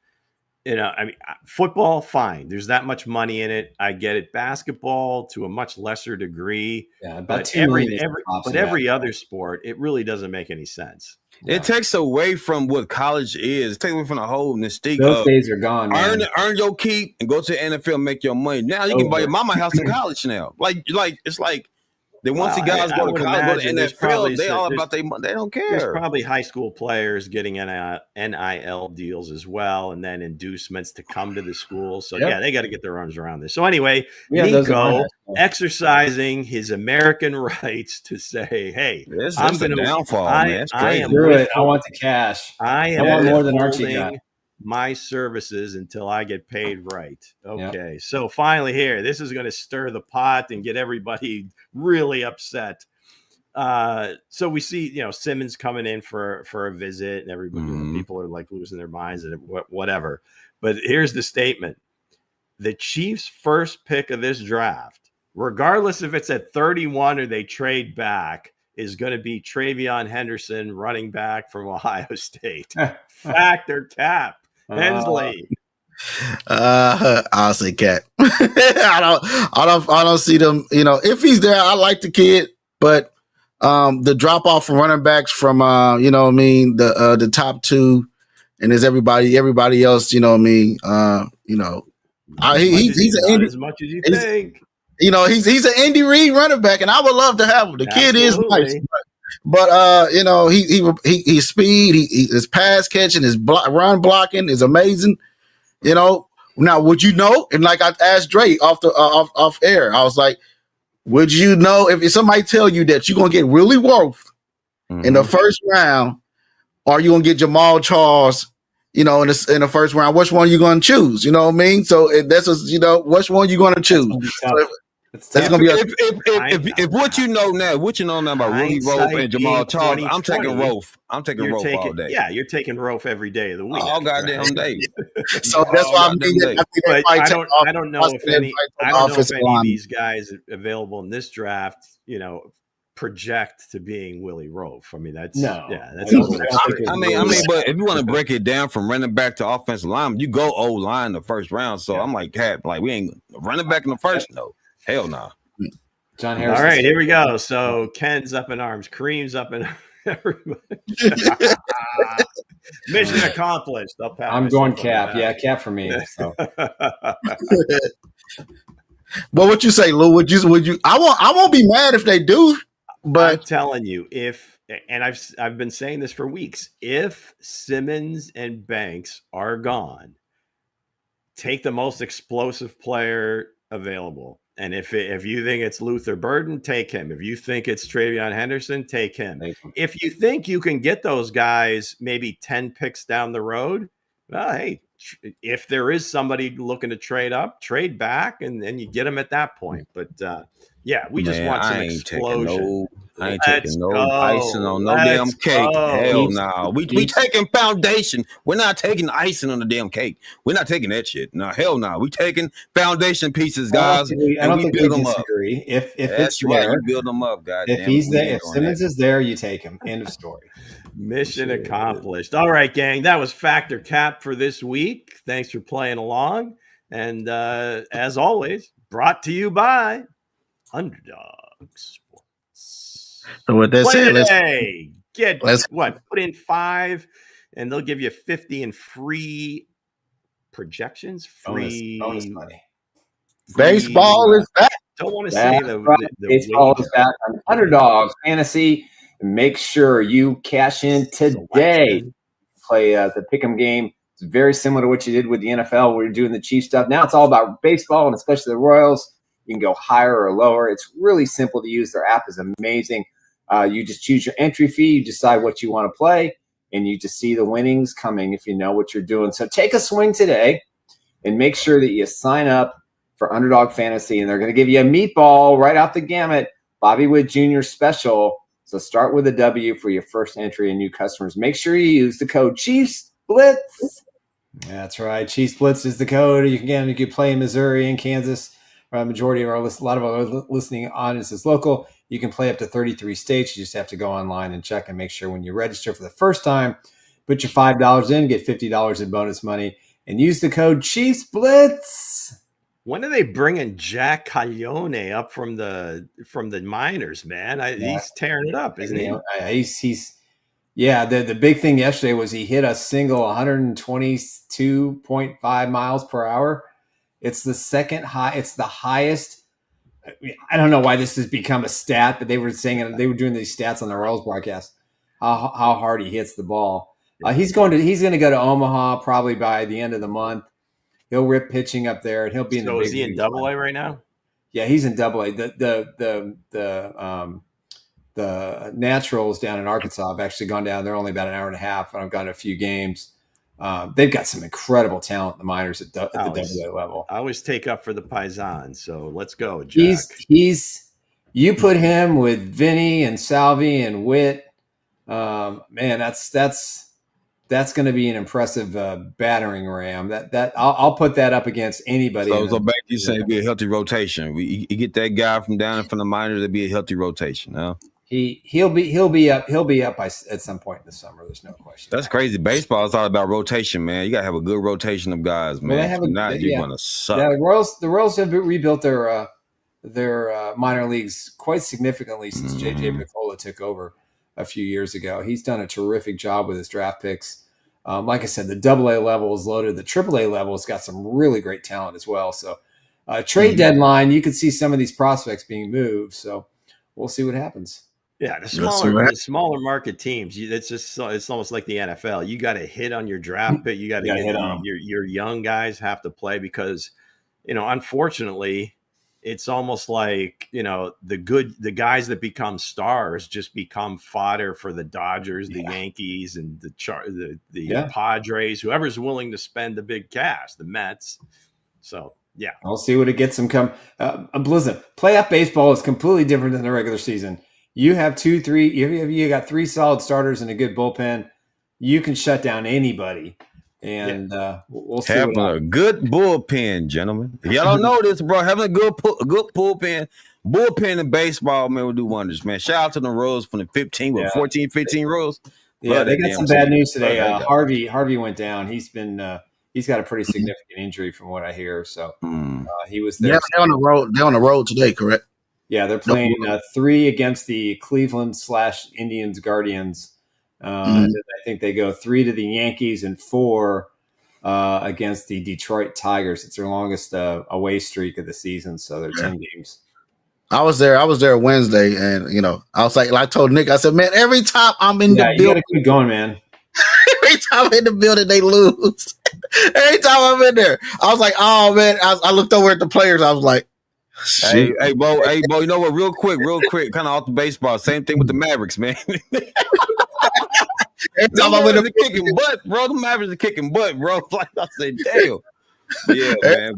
You know, I mean, football, fine. There's that much money in it. I get it. Basketball to a much lesser degree. Yeah, but every other sport, it really doesn't make any sense. It takes away from what college is. It takes away from the whole mystique. Those days are gone. Earn your keep and go to the NFL and make your money. Now you can buy your mama house in college now. Like it's like they want the guys go to college, go to NFL. They all about their money. They don't care. There's probably high school players getting NIL deals as well, and then inducements to come to the school. So they got to get their arms around this. So anyway, Nico exercising his American rights to say, "Hey, I'm going to downfall, man. I want the cash. I want more than Archie got. My services until I get paid right." Okay. So finally here, this is going to stir the pot and get everybody really upset. So we see, you know, Simmons coming in for a visit, and everybody, people are like losing their minds and whatever. But here's the statement: the Chiefs' first pick of this draft, regardless if it's at 31 or they trade back, is going to be Travion Henderson, running back from Ohio State. Fact or cap? Hensley. I'll say cat. I don't see them. You know, if he's there, I like the kid, but the drop off from running backs from you know what I mean, the top two, and there's everybody else. You know what I mean. You know, he's as much as you think. You know, he's an Andy Reid running back, and I would love to have him. The kid is nice. But you know, he's speed, his pass catching, his run blocking is amazing. You know, now would you know? And like I asked Dre off air, I was like, would you know if somebody tell you that you're gonna get Willie Worth in the first round, or you gonna get Jamal Charles, in the first round? Which one are you gonna choose? You know what I mean? So that's which one you gonna choose? That's gonna be if what you know now about Willie Rofe and Jamal Charles, I'm taking Rofe. I'm taking Rofe all day. Yeah, you're taking Rofe every day of the week. All goddamn day. So that's why I don't know if any of these guys available in this draft, project to being Willie Rofe. I mean, that's but if you want to break it down from running back to offensive lineman, you go O-line the first round. So I'm like, we ain't running back in the first. No, hell no. John Harris. All right, here we go. So Ken's up in arms, Kareem's up in everybody. Mission accomplished. I'm going Cap. Yeah, Cap for me. So. Well, what you say, Lou? Would you? I won't be mad if they do. But I'm telling you, and I've been saying this for weeks, if Simmons and Banks are gone, take the most explosive player available. And if you think it's Luther Burden, take him. If you think it's Travion Henderson, take him. If you think you can get those guys maybe 10 picks down the road, well, hey, if there is somebody looking to trade up, trade back, and you get them at that point. But we just want some explosion. I ain't taking no icing on no damn cake. Hell no. We taking foundation. We're not taking icing on the damn cake. We're not taking that shit. No, hell no. We taking foundation pieces, guys. I don't think we disagree. If it's there, you build them up, guys. If he's there, if Simmons is there, you take him. End of story. Mission accomplished. All right, gang. That was Factor Cap for this week. Thanks for playing along. And as always, brought to you by Underdogs. So with that said, put in 5, and they'll give you 50 in free projections, free bonus money. Baseball is back. Don't want to say the baseball is back on Underdogs Fantasy. Make sure you cash in today. Play the pick'em game. It's very similar to what you did with the NFL. We're doing the Chiefs stuff. Now it's all about baseball, and especially the Royals. You can go higher or lower. It's really simple to use. Their app is amazing. You just choose your entry fee. You decide what you want to play, and you just see the winnings coming if you know what you're doing. So take a swing today and make sure that you sign up for Underdog Fantasy, and they're going to give you a meatball right off the gamut, Bobby Witt Jr. special. So start with a W for your first entry and new customers. Make sure you use the code Chiefs Blitz. That's right. Chiefs Blitz is the code. You can play in Missouri and Kansas. A lot of our listening audience is local. You can play up to 33 states. You just have to go online and check and make sure when you register for the first time, put your $5 in, get $50 in bonus money, and use the code Chiefs Blitz. When are they bringing Jack Caglione up from the minors, man? He's tearing it up, isn't he? The big thing yesterday was he hit a single 122.5 miles per hour. It's the second high. It's the highest. I don't know why this has become a stat, but they were saying they were doing these stats on the Royals broadcast. How hard he hits the ball. He's going to go to Omaha probably by the end of the month. He'll rip pitching up there, and he'll be in the big. So is he in Double A right now? Yeah, he's in Double A. The Naturals down in Arkansas have actually gone down. They're only about an hour and a half, and I've gone to a few games. They've got some incredible talent in the minors at the Double A level. I always take up for the Paisan, so let's go, Jack. You put him with Vinny and Salvi and Witt. Man, that's going to be an impressive battering ram. That I'll put that up against anybody. So back you say it'd be a healthy rotation. You get that guy from the minors, it'd be a healthy rotation. Huh? He'll be up at some point in the summer. There's no question. That's crazy. Baseball is all about rotation, man. You gotta have a good rotation of guys, man. You're gonna suck. Yeah, the Royals have rebuilt their minor leagues quite significantly since JJ Picola took over a few years ago. He's done a terrific job with his draft picks. Like I said, the Double A level is loaded. The Triple A level has got some really great talent as well. So trade deadline, you could see some of these prospects being moved. So we'll see what happens. Yeah, the smaller market teams, it's almost like the NFL. You got to hit on your draft pick. You got to hit on your young guys have to play because, unfortunately, it's almost like, the guys that become stars just become fodder for the Dodgers, the Yankees, and the Padres, whoever's willing to spend the big cash, the Mets. So, yeah. I'll see what it gets them come. Listen, playoff baseball is completely different than the regular season. You have 2, 3, you got 3 solid starters and a good bullpen. You can shut down anybody. And we'll see. Having a good bullpen, gentlemen. If y'all don't know this, bro, having a good bullpen in baseball, man, will do wonders, man. Shout out to the Royals from the 14, 15 Royals. Yeah, they got some bad news today. Harvey went down. He's been he's got a pretty significant injury from what I hear. So he was there. Yeah, they're on the road. They're on the road today, correct? Yeah, they're playing 3 against the Cleveland/Indians Guardians. I think they go 3 to the Yankees and 4 against the Detroit Tigers. It's their longest away streak of the season, so they're 10 games. I was there Wednesday, and I was like I told Nick, I said, man, every time I'm in the building, you gotta keep going, man. Every time I'm in the building, they lose. Every time I'm in there, I was like, oh man. I looked over at the players. I was like, hey, Bo, you know what? Real quick, kind of off the baseball. Same thing with the Mavericks, man. Every time I'm in the kicking butt, bro. The Mavericks are kicking butt, bro. Like I said, damn. Yeah, man.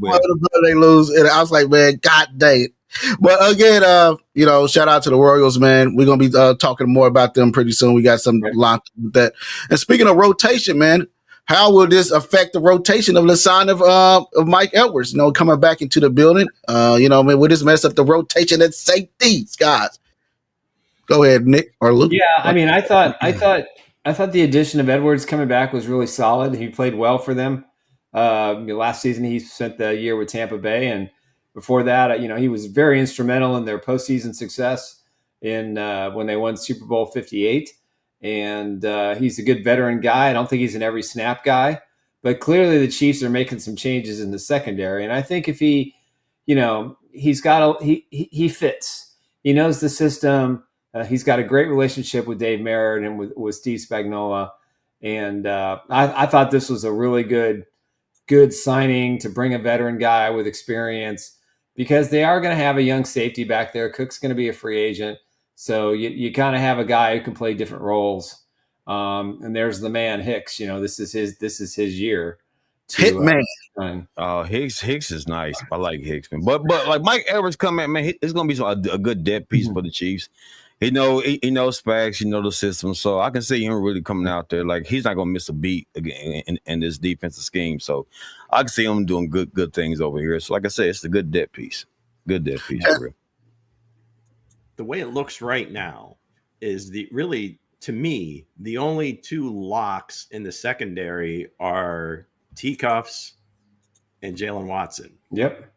They lose, and I was like, man, god dang it. But again, shout out to the Royals, man. We're gonna be talking more about them pretty soon. We got some locked with that. And speaking of rotation, man, how will this affect the rotation of the sign of Mike Edwards? Coming back into the building. Will this mess up the rotation at safety, guys? Go ahead, Nick or Luke. Yeah, I mean, I thought the addition of Edwards coming back was really solid. He played well for them. Last season, he spent the year with Tampa Bay, and before that, he was very instrumental in their postseason success in when they won Super Bowl 58. And he's a good veteran guy. I don't think he's an every snap guy, but clearly the Chiefs are making some changes in the secondary. And I think if he fits. He knows the system. He's got a great relationship with Dave Merritt and with Steve Spagnuolo. And I thought this was a really good signing to bring a veteran guy with experience, because they are going to have a young safety back there. Cook's going to be a free agent. So you kind of have a guy who can play different roles. And there's the man Hicks. This is his year. Hitman. Hicks is nice. I like Hicks, man. But like Mike Edwards coming, man, it's gonna be a good depth piece for the Chiefs. He knows Spags, he knows the system, so I can see him really coming out there. Like, he's not gonna miss a beat again in this defensive scheme. So I can see him doing good things over here. So like I said, it's a good depth piece. Good depth piece for real. The way it looks right now is to me, the only 2 locks in the secondary are T-Cuffs and Jalen Watson. Yep.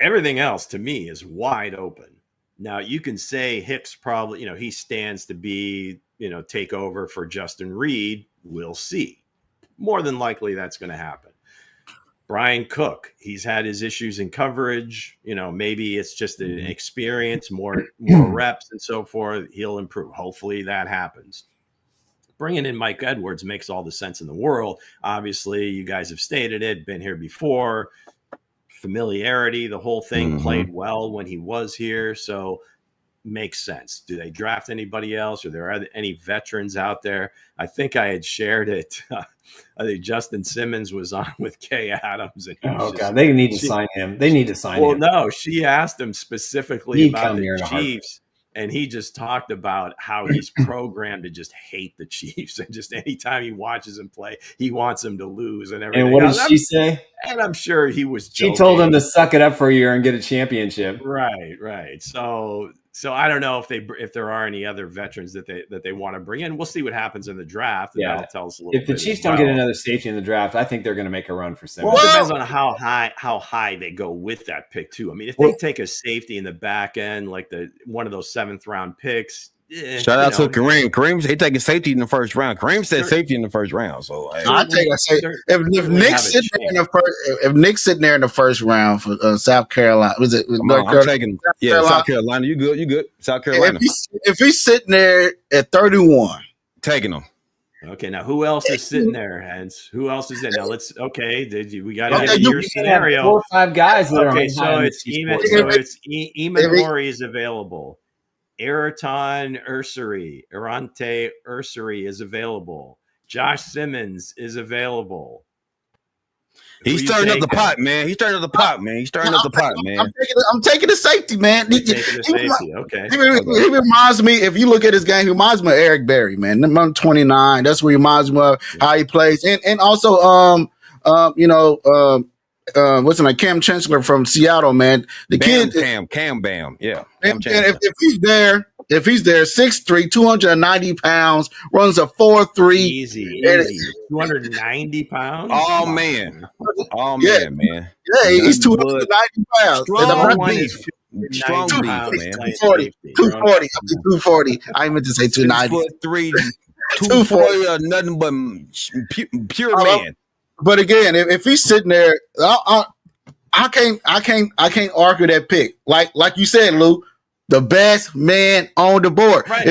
Everything else to me is wide open. Now you can say Hicks probably, he stands to be, take over for Justin Reed. We'll see. More than likely that's going to happen. Bryan Cook, he's had his issues in coverage. Maybe it's just an experience, more reps and so forth. He'll improve. Hopefully that happens. Bringing in Mike Edwards makes all the sense in the world. Obviously, you guys have stated it, been here before. Familiarity, the whole thing played well when he was here. So makes sense. Do they draft anybody else? Are there any veterans out there? I think I had shared it. I think Justin Simmons was on with Kay Adams. And they need to sign him. They need to sign him. Well, no, she asked him specifically about the Chiefs. And he just talked about how he's programmed to just hate the Chiefs. And just anytime he watches them play, he wants them to lose and everything. And what did she say? And I'm sure he was joking. She told him to suck it up for a year and get a championship. Right. So I don't know if there are any other veterans that they want to bring in. We'll see what happens in the draft. And that'll tell us a little bit. If the Chiefs don't get another safety in the draft, I think they're going to make a run for Simmons. Well, it depends on how high they go with that pick too. I mean, if they take a safety in the back end, like one of those 7th round picks. Shout out to Kareem. Kareem, he taking safety in the first round. Kareem said safety in the first round. So I take a safety. If Nick's sitting there in the first, if Nick's sitting there in the first round for South Carolina, was it? I'm taking South Carolina. You good? South Carolina. If he's sitting there at 31, taking him. Okay, now who else is sitting there, Hence? Who else is in? Now we got Okay, into you your You can have scenario. 4 or 5 guys that are Okay, on so high on the it's Chiefs Eamon, board. so it's Eamon If he- Mori is available. Ertan Urante Ursary is available. Josh Simmons is available. He's stirring up the pot, man. He's stirring up the pot, man. I'm taking the safety, man. You're taking the safety. Okay. He reminds me, if you look at his game, he reminds me of Eric Berry, man. Number 29. That's what he reminds me of, how he plays. And also what's his name? Cam Chancellor from Seattle, man. The kid Cam Bam. Yeah. and if he's there, 6'3", 290 pounds, runs a 4.3. Easy. 290 pounds? Oh man. Yeah. Man. Yeah, he's 290 pounds. Strong one beef. is Strong beef, man. 240. 240. I meant to say 290. 6'3", 240 are nothing but pure man. But again, if he's sitting there, I can't argue that pick. Like you said, Lou, the best man on the board. Right.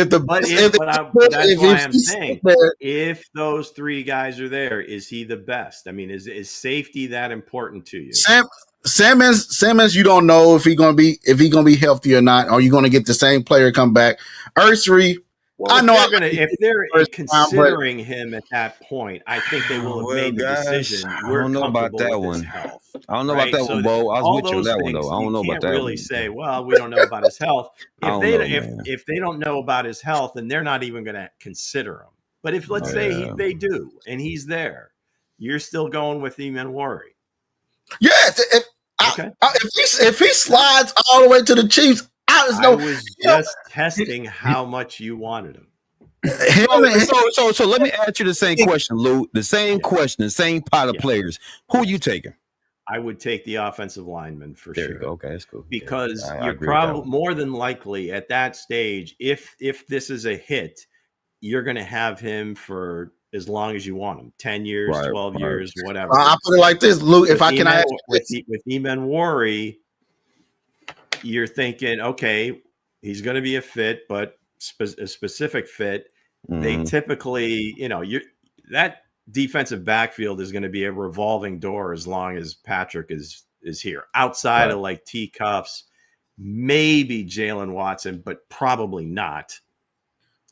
If those 3 guys are there, is he the best? I mean, is safety that important to you? Simmons, you don't know if he's gonna be healthy or not. Are you gonna get the same player come back? Ursary. Well, if they're considering him at that point, I think they will have made the decision. I don't know about that one. I don't know about that one, Bo. I was with you on that one, though. I don't know about that one. You can't really say, well, we don't know about his health. If they don't know about his health, then they're not even going to consider him. But if let's say they do, and he's there, you're still going with Eamon Mori. Yes. If he slides all the way to the Chiefs, I was just testing how much you wanted him. So let me ask you the same question, Lou. The same question, the same pot of players. Who are you taking? I would take the offensive lineman for sure. There you go. Okay, that's cool. Because you're probably more than likely at that stage, if this is a hit, you're going to have him for as long as you want him, 10 years, 12 years, whatever. I'll put it like this, Lou. With Eamon Mori, you're thinking, okay, he's going to be a fit, but a specific fit. Mm-hmm. They typically, that defensive backfield is going to be a revolving door as long as Patrick is here. Outside of like T Cuffs, maybe Jalen Watson, but probably not.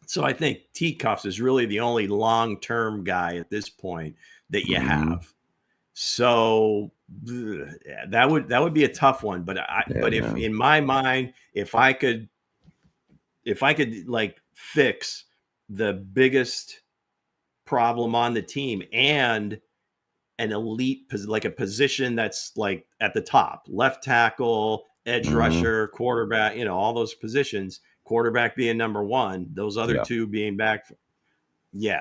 So I think T Cuffs is really the only long-term guy at this point that you have. So that would be a tough one, but if in my mind, if I could like fix the biggest problem on the team and an elite like a position that's like at the top, left tackle, edge rusher, quarterback, all those positions, quarterback being number 1, those other 2 being back.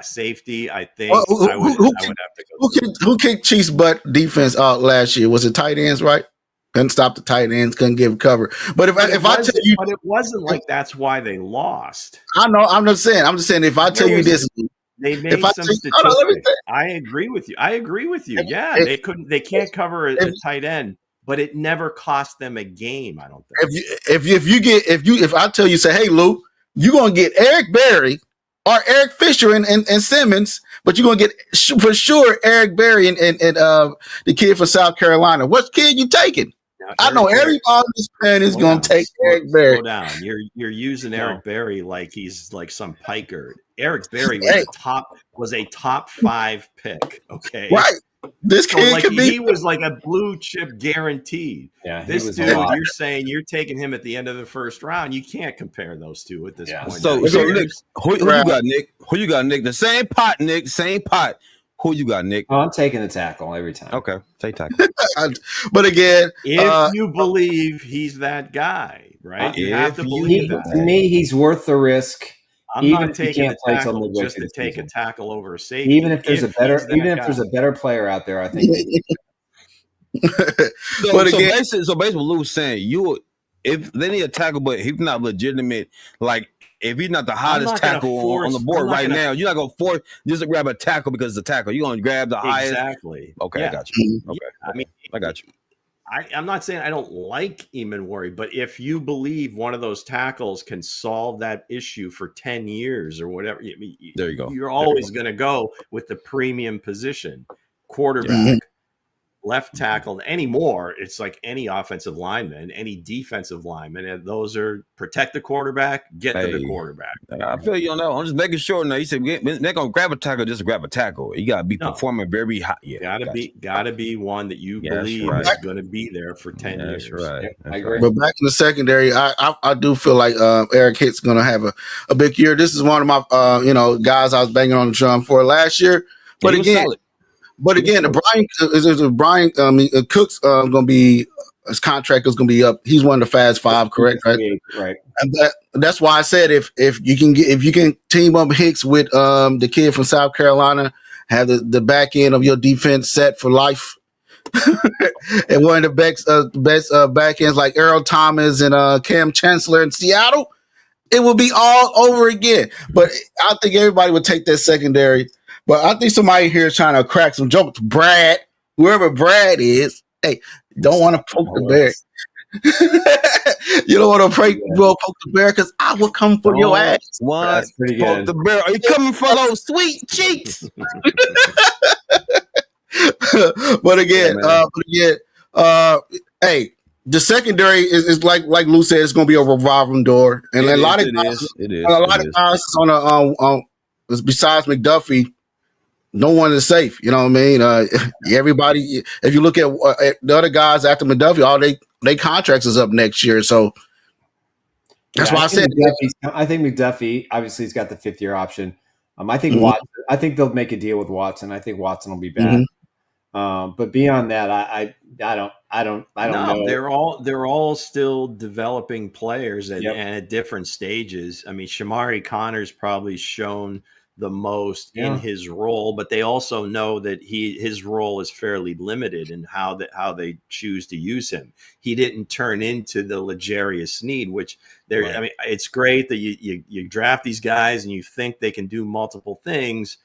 Safety. I think I would have to go. Who kicked Chiefs' butt defense out last year? Was it tight ends, right? Couldn't stop the tight ends, couldn't give cover. But if I tell you, but it wasn't like that's why they lost. I know. I'm just saying. If I tell you this, they made some statistics. I agree with you. Yeah, they can't cover a tight end, but it never cost them a game. I don't think. If I tell you, say, hey Lou, you're gonna get Eric Berry or Eric Fisher and Simmons, but you're gonna get for sure Eric Berry and the kid from South Carolina. What kid you taking? Now, I know everybody on this planet is gonna take Eric Berry. Slow down. You're using Eric Berry like he's like some piker. Eric Berry was a top 5 pick. Okay, right. This kid he was like a blue chip guaranteed. Yeah, this dude, you're saying you're taking him at the end of the first round. You can't compare those two at this point. So Nick, who you got, Nick? Who you got, Nick? The same pot, Nick. Same pot. Who you got, Nick? Oh, I'm taking the tackle every time. Okay, take tackle. But again, if you believe he's that guy, right? You have to believe that. To me, he's worth the risk. I'm not taking a tackle just to take a tackle over a safety. Even if there's there's a better player out there, I think. So basically, what Lou's saying, if they need a tackle, but he's not legitimate, like if he's not the hottest tackle on the board right now, you're not gonna force just to grab a tackle because it's a tackle. You're gonna grab the highest. Exactly. Okay, I got you. Okay, I mean, I got you. I'm not saying I don't like Eamon, but if you believe one of those tackles can solve that issue for 10 years or whatever, There you go. You're always going to go with the premium position, quarterback, Mhm. left tackle. Anymore, it's like any offensive lineman, any defensive lineman, and those are protect the quarterback, get to the quarterback. I feel you on that. I'm just making sure. Now you said they're gonna grab a tackle, just grab a tackle. You gotta be performing very high. Yeah, gotta be one that you believe is going to be there for 10 years. That's right. I agree. But back in the secondary, I do feel like Eric Hicks going to have a big year. This is one of my guys I was banging on the drum for last year. But again, Bryan Cook's going to be, his contract is going to be up. He's one of the Fast Five, correct? Right. And that's why I said if you can team up Hicks with the kid from South Carolina, have the back end of your defense set for life. And one of the best back ends like Earl Thomas and Cam Chancellor in Seattle, it will be all over again. But I think everybody would take that secondary. But I think somebody here is trying to crack some jokes. Brad, whoever Brad is, hey, don't want to poke the bear. You don't want to poke the bear because I will come for your ass. What? That's pretty good. Poke the bear. Are you coming for those sweet cheeks? But again, hey, the secondary is like Lou said, it's going to be a revolving door, and a lot of guys on besides McDuffie, no one is safe. You know what I mean? Everybody, if you look at the other guys after McDuffie, all they contracts is up next year, so that's why I said. I think McDuffie obviously he's got the 5th-year option. I think Watson. I think they'll make a deal with Watson. I think Watson will be back. But beyond that, I don't know. They're all still developing players and at different stages. I mean, Shamari Connor's probably shown the most in his role, but they also know that his role is fairly limited in how they choose to use him. He didn't turn into the L'Jarius Sneed, which I mean, it's great that you draft these guys and you think they can do multiple things.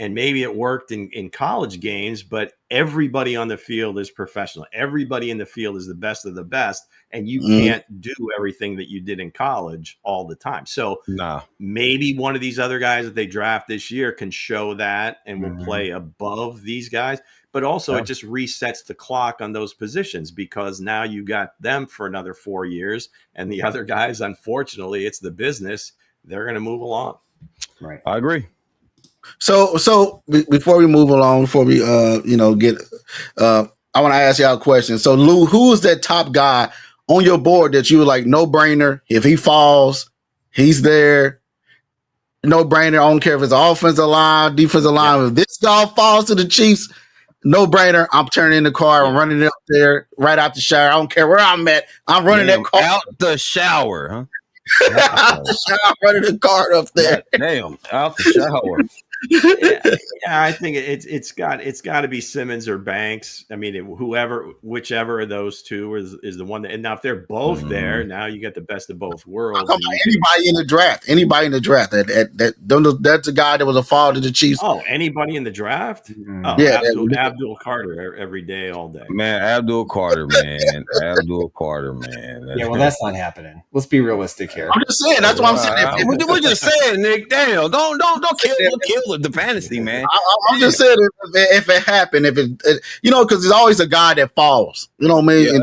And maybe it worked in college games, but everybody on the field is professional. Everybody in the field is the best of the best, and you can't do everything that you did in college all the time. So maybe one of these other guys that they draft this year can show that and will play above these guys. But also it just resets the clock on those positions because now you got them for another 4 years, and the other guys, unfortunately, it's the business. They're going to move along. Right. I agree. So before we move along, before we get I want to ask y'all a question. So Lou, who is that top guy on your board that you were like no brainer? If he falls, he's there. No brainer. I don't care if it's offensive line, defensive line. If this guy falls to the Chiefs, no brainer. I'm turning in the car. I'm running up there right out the shower. I don't care where I'm at. I'm running that car out the shower, huh? I'm running the car up there. Damn, out the shower. I think it's got to be Simmons or Banks. I mean, whichever of those two is the one that. And now if they're both there, now you get the best of both worlds. Anybody in the draft? That's a guy that was a fall to the Chiefs. Oh, anybody in the draft? Oh, yeah, Abdul Carter every day, all day. Man, Abdul Carter, man. Yeah, well, that's not happening. Let's be realistic here. I'm just saying. That's what I'm saying. We're just saying, Nick. Damn, don't kill the fantasy, man. I'm just saying if it happened, because there's always a guy that falls. You know what I mean? Yeah,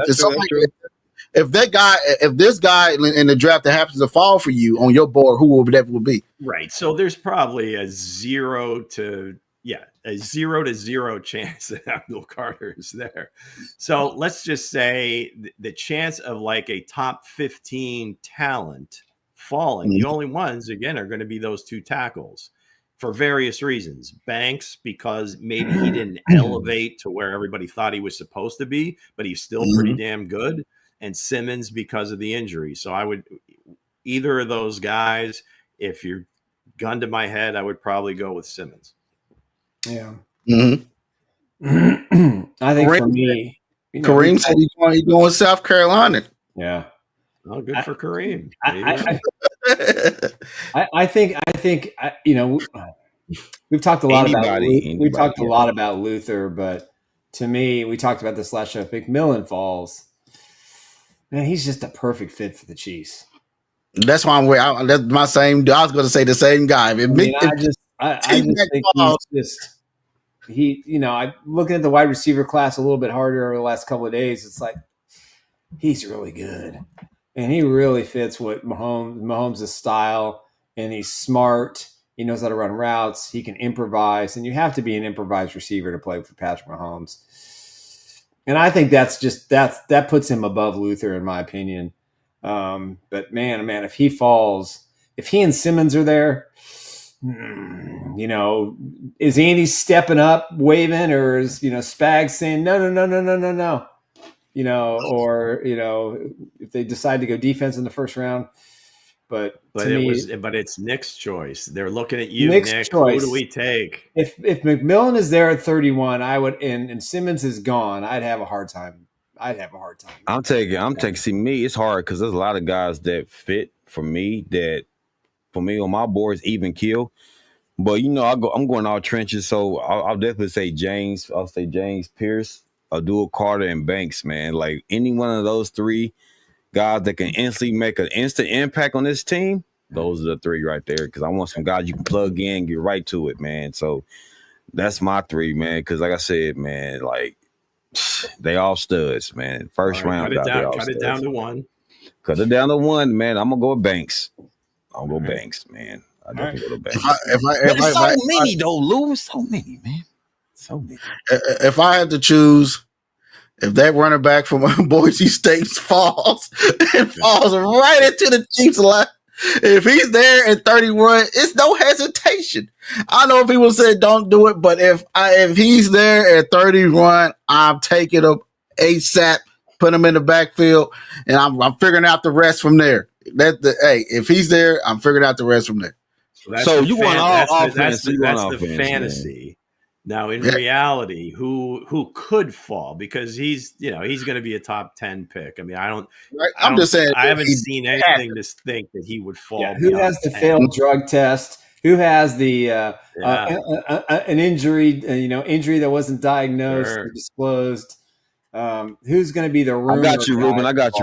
if this guy in the draft that happens to fall for you on your board, who will that will be? Right. So there's probably a 0 to 0 chance that Abdul Carter is there. So let's just say the chance of like a top 15 talent falling, the only ones again are going to be those two tackles. For various reasons. Banks, because maybe he didn't elevate to where everybody thought he was supposed to be, but he's still pretty damn good. And Simmons because of the injury. So I would either of those guys, if you're gun to my head, I would probably go with Simmons. Yeah. Mm-hmm. I think for me, Kareem said he's going with South Carolina. Yeah. Oh, good for Kareem. I think we've talked a lot about Luther, but to me, we talked about this last show. If McMillan falls, man, he's just a perfect fit for the Chiefs. That's why that's my same. I was going to say the same guy. I just think I'm looking at the wide receiver class a little bit harder over the last couple of days. It's like he's really good, and he really fits what Mahomes' style. And he's smart. He knows how to run routes. He can improvise, and you have to be an improvised receiver to play for Patrick Mahomes. And I think that puts him above Luther, in my opinion. But man, if he falls, if he and Simmons are there, is Andy stepping up, waving, or is Spags saying no? Or if they decide to go defense in the first round. But it's Nick's choice. They're looking at you, Nick's Nick. Choice. Who do we take? If McMillan is there at 31, I would, and Simmons is gone, I'd have a hard time. I'm taking. See, me, it's hard because there's a lot of guys that fit for me on my board is even kill. But I'm going all trenches, so I'll definitely say James. I'll say James Pierce, Abdul Carter, and Banks. Man, like any one of those three guys that can instantly make an instant impact on this team, those are the three right there. Because I want some guys you can plug in, get right to it, man. So that's my three, man. Because like I said, man, like they all studs, man. First round, cut it down to one. Cut it down to one, man. I'm gonna go with Banks. I'll go Banks, man. I definitely go to Banks. There's so many though, Lou. So many, man. So many. If I had to choose. If that running back from Boise State falls right into the Chiefs' lap, if he's there at 31, it's no hesitation. I know people said don't do it, but if he's there at 31, I'm taking him ASAP, put him in the backfield, and I'm figuring out the rest from there. If he's there, I'm figuring out the rest from there. So you want all offense? That's the fantasy. Man. Now, in reality, who could fall? Because he's going to be a top 10 pick. I mean, I'm just saying I haven't seen anything to think that he would fall. Yeah, who has the failed drug test? Who has the an injury? Injury that wasn't diagnosed or disclosed. Who's going to be the rumor? I got you,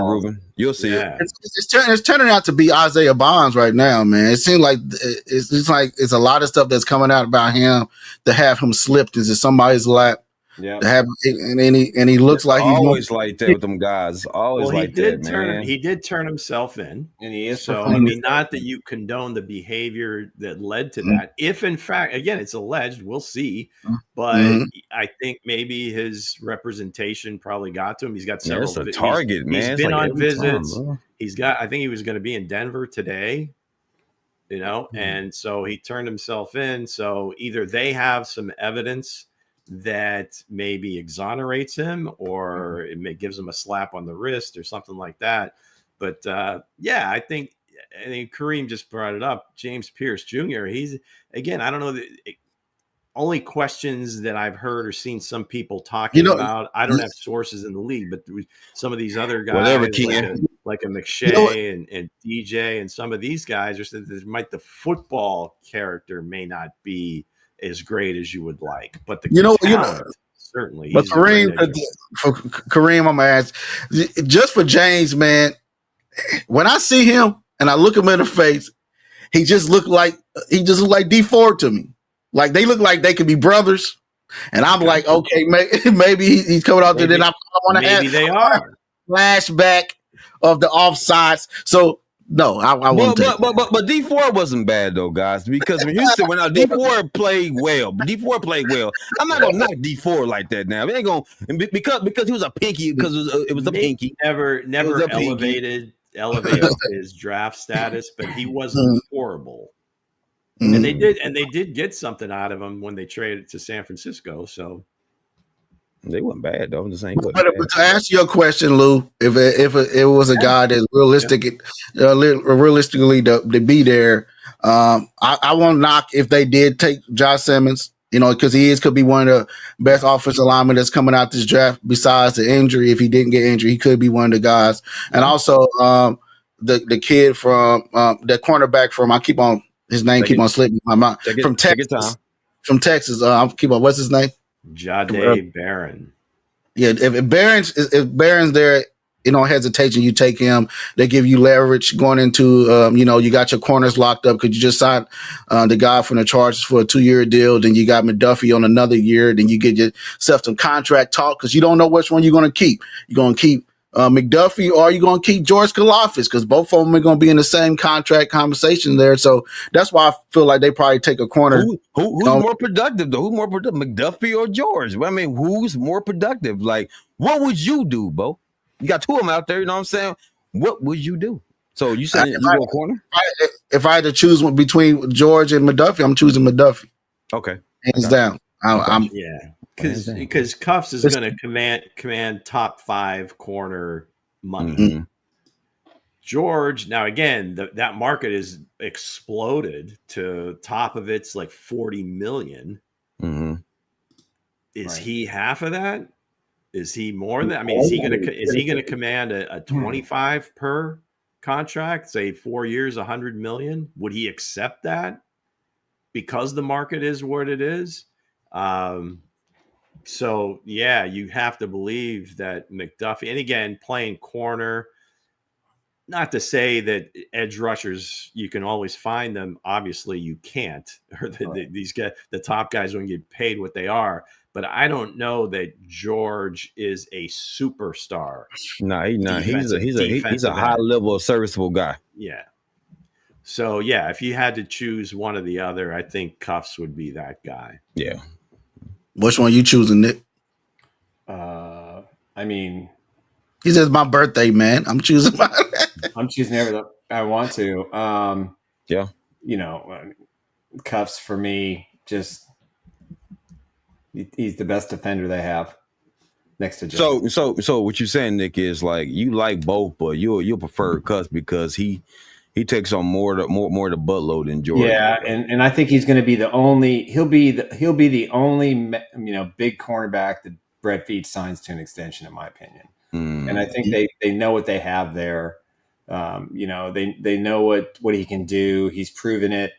Ruben. You'll see it. It's turning out to be Isaiah Bonds right now, man. It seems like it's a lot of stuff that's coming out about him to have him slipped into somebody's lap. Yeah, to have and he looks like he's always like that with them guys. Always man. He did turn himself in, and he is. So I mean, not that you condone the behavior that led to that. If in fact, again, it's alleged, we'll see. But I think maybe his representation probably got to him. He's got several. It's a target, man. He's been on visits. He's got. I think he was going to be in Denver today. And so he turned himself in. So either they have some evidence that maybe exonerates him, or it gives him a slap on the wrist or something like that. But I think Kareem just brought it up. James Pierce Jr. He's, again, I don't know, only questions that I've heard or seen some people talking about. I don't have sources in the league, but some of these other guys, like a McShay and DJ, and some of these guys are saying that the football character may not be as great as you would like, but the certainly. But Kareem, I'm gonna ask just for James, man. When I see him and I look him in the face, he just look like D Ford to me. Like they look like they could be brothers, and I'm like, okay, maybe he's coming out there. Then I want to have they are flashback of the offsides. So. No, I won't. But D4 wasn't bad though, guys. Because when Houston went out, D4 played well. D4 played well. I'm not gonna knock D4 like that now. It ain't gonna because he was a pinky. Because it was a pinky. Never elevated his draft status, but he wasn't horrible. And they did get something out of him when they traded to San Francisco. So. They weren't bad though. I'm just saying. But to answer your question, Lou, if it was a guy that's realistically to be there, I won't knock if they did take Josh Simmons. Because he could be one of the best offensive linemen that's coming out this draft. Besides the injury, if he didn't get injured, he could be one of the guys. And also the kid from the cornerback from his name keep on slipping my mind from Texas. From Texas, what's his name? Jahdae Barron. Yeah, if Barron's there, hesitation, you take him. They give you leverage going into, you got your corners locked up because you just signed the guy from the Chargers for a 2-year deal. Then you got McDuffie on another year. Then you get yourself some contract talk because you don't know which one you're going to keep. You're going to keep McDuffie or you're going to keep George Kalafis because both of them are going to be in the same contract conversation there. So that's why I feel like they probably take a corner. Who's more productive, though? Who's more productive, McDuffie or George? I mean, who's more productive? Like, what would you do, Bo? You got two of them out there, you know what I'm saying? What would you do? So you saying you go corner? If I had to choose one between George and McDuffie, I'm choosing McDuffie. Okay. Hands down. Because Cuffs is going to command top 5 corner money. Mm-hmm. George, now again, that market is exploded to top of it's like $40 million. Mm-hmm. Is he half of that? Is he more than? I mean, is he going to command a 25 per contract? Say 4 years, $100 million. Would he accept that because the market is what it is? So yeah, you have to believe that McDuffie. And again, playing corner. Not to say that edge rushers you can always find them. Obviously, you can't. Or these guys, the top guys, won't get paid what they are. But I don't know that George is a superstar. No, he's a high level serviceable guy. Yeah. So yeah, if you had to choose one or the other, I think Cuffs would be that guy. Yeah. Which one you choosing, Nick? I mean, he says my birthday, man. I'm choosing my. I'm choosing everything I want to. Yeah. Cuffs for me, just he's the best defender they have next to Joe. So what you're saying, Nick, is like you like both, but you'll prefer Cuffs because he takes on more the buttload than George. Yeah, and I think he's going to be the only. He'll be the only big cornerback that Brett Veach signs to an extension, in my opinion. And I think they know what they have there. They know what he can do. He's proven it.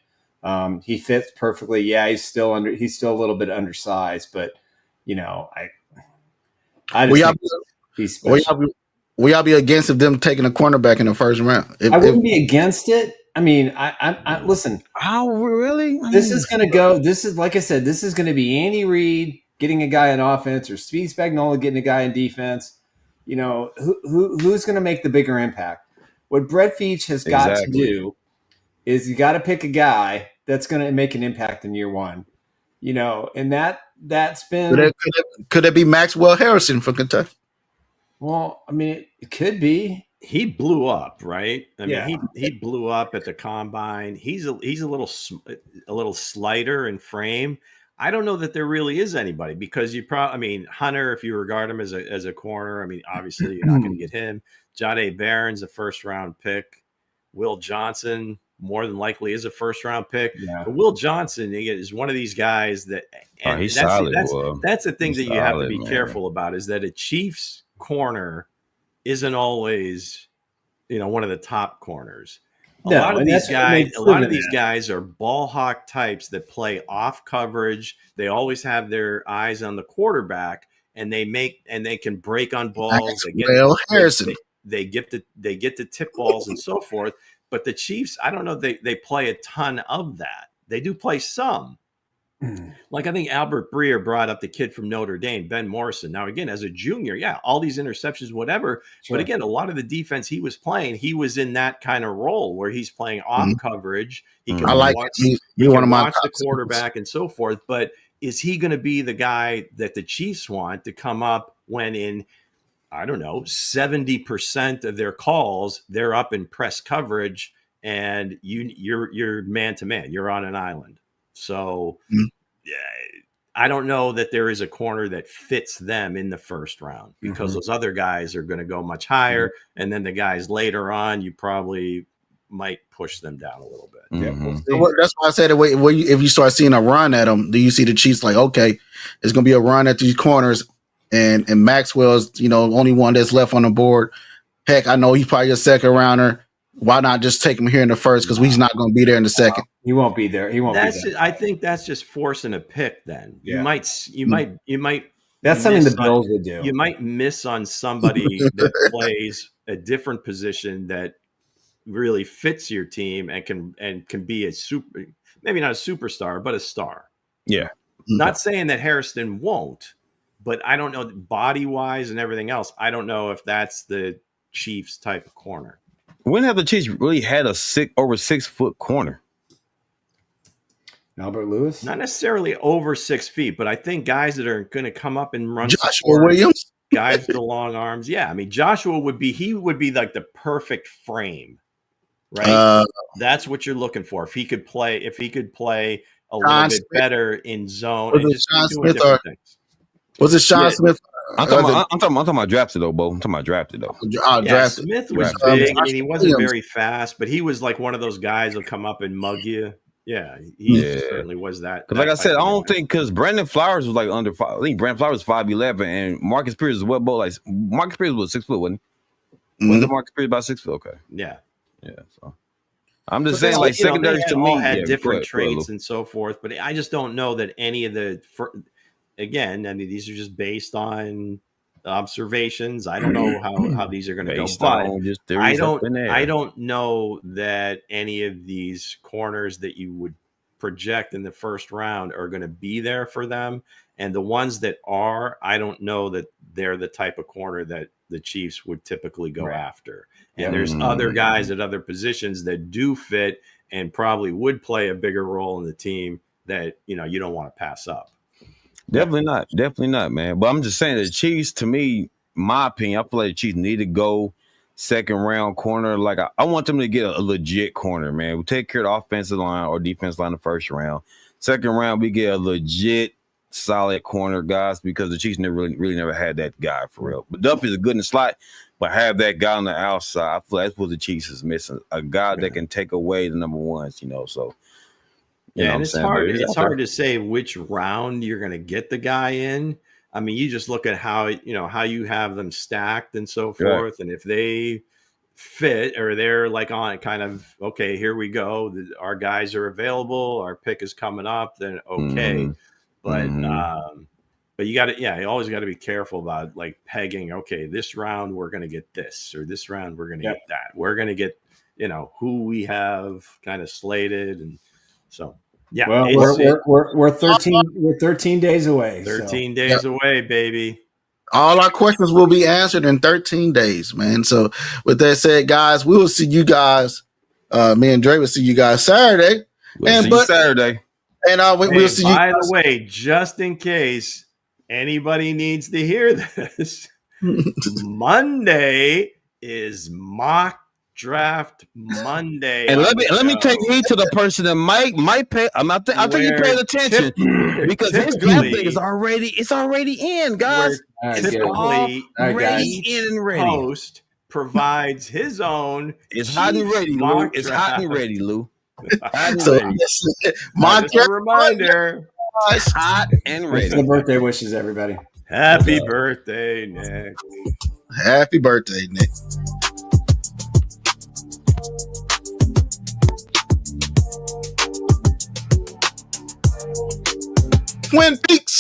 He fits perfectly. Yeah, he's still a little bit undersized, but I just think he's special. Will y'all be against them taking a cornerback in the first round? I wouldn't be against it. I mean, I listen. How really? This is going to go. This is, like I said, this is going to be Andy Reid getting a guy in offense or Steve Spagnuolo getting a guy in defense. Who's going to make the bigger impact? What Brett Veach has got to do is you got to pick a guy that's going to make an impact in year one. And that's been. Could it be Maxwell Harrison from Kentucky? Well, I mean, it could be. He blew up, right? I mean, he blew up at the combine. He's a little slighter in frame. I don't know that there really is anybody because Hunter, if you regard him as a corner, I mean, obviously you're not going to get him. Jahdae Barron's a first-round pick. Will Johnson more than likely is a first-round pick. Yeah. But Will Johnson is one of these guys that he's solid. That's the thing that you have to be careful about is that a Chiefs corner isn't always, one of the top corners. A lot of these guys are ball hawk types that play off coverage. They always have their eyes on the quarterback, and they can break on balls. They get the tip balls and so forth. But the Chiefs, I don't know, they play a ton of that. They do play some. Like I think Albert Breer brought up the kid from Notre Dame, Ben Morrison. Now, again, as a junior, all these interceptions, whatever. Sure. But again, a lot of the defense he was playing, he was in that kind of role where he's playing off coverage. He can watch the quarterback and so forth. But is he going to be the guy that the Chiefs want to come up when in, 70% of their calls, they're up in press coverage and you're man to man, you're on an island. So I don't know that there is a corner that fits them in the first round because those other guys are going to go much higher. And then the guys later on, you probably might push them down a little bit. Yeah, that's why I said if you start seeing a run at them, do you see the Chiefs like, okay, it's going to be a run at these corners and Maxwell's, only one that's left on the board. Heck, I know he's probably a second rounder. Why not just take him here in the first? Because he's not going to be there in the second. He won't be there. I think that's just forcing a pick. Then you might That's something the Bills would do. You might miss on somebody that plays a different position that really fits your team and can be a maybe not a superstar, but a star. Yeah. Not saying that Hairston won't, but I don't know, body wise and everything else. I don't know if that's the Chiefs type of corner. When have the Chiefs really had a over 6 foot corner? Albert Lewis? Not necessarily over 6 feet, but I think guys that are going to come up and run Joshua support, Williams, guys with the long arms. Yeah, I mean, Joshua would be like the perfect frame, right? That's what you're looking for. If he could play a little bit better in zone and just doing different things. Was it Sean Smith? I'm talking about drafted though, Bo. I'm talking about drafted though. Drafted. Smith was big. I mean, he wasn't very fast, but he was like one of those guys who'll come up and mug you. Yeah, he certainly was that. Because like I said, I don't think because Brandon Flowers was like under 5. I think Brandon Flowers was 5'11", and Marcus Pierce is what, Bo? Like Marcus Pierce was 6 foot, wasn't he? Wasn't Marcus Pierce about 6 foot? Okay. Yeah. So I'm just saying, like secondary to me had different traits and so forth, but I just don't know that any of the. Again, I mean, these are just based on observations. I don't know how these are going to go, but I don't know that any of these corners that you would project in the first round are going to be there for them. And the ones that are, I don't know that they're the type of corner that the Chiefs would typically go after. And there's other guys at other positions that do fit and probably would play a bigger role in the team that, you don't want to pass up. Definitely not, man. But I'm just saying the Chiefs, to me, my opinion, I feel like the Chiefs need to go second round corner. Like I want them to get a legit corner, man. We take care of the offensive line or defense line in the first round. Second round, we get a legit solid corner, guys, because the Chiefs really never had that guy for real. But Duffy's a good in the slot, but have that guy on the outside. I feel like that's what the Chiefs is missing. A guy that can take away the number ones, so. And it's hard. It's hard to say which round you're going to get the guy in. I mean, you just look at how you have them stacked and so forth, and if they fit or they're like on kind of okay, here we go. Our guys are available. Our pick is coming up. Then okay, but you got to you always got to be careful about like pegging. Okay, this round we're going to get this, or this round we're going to get that. We're going to get who we have kind of slated, and so. Yeah, well, we're 13 days away. 13 days away, baby. All our questions will be answered in 13 days, man. So with that said, guys, we will see you guys. Me and Dre will see you guys Saturday. Saturday. And we'll see you. By the way, just in case anybody needs to hear this, Monday is mock Draft Monday, and let me take heed to the person that might pay. I think you paid attention because his draft pick is already in, guys. Typically, ready in and ready. Host provides his own. It's hot and ready, Lou. It's hot and ready, Lou. So, just a reminder. It's hot and ready. The birthday wishes, everybody. Happy birthday, Nick. Happy birthday, Nick. Twin Peaks.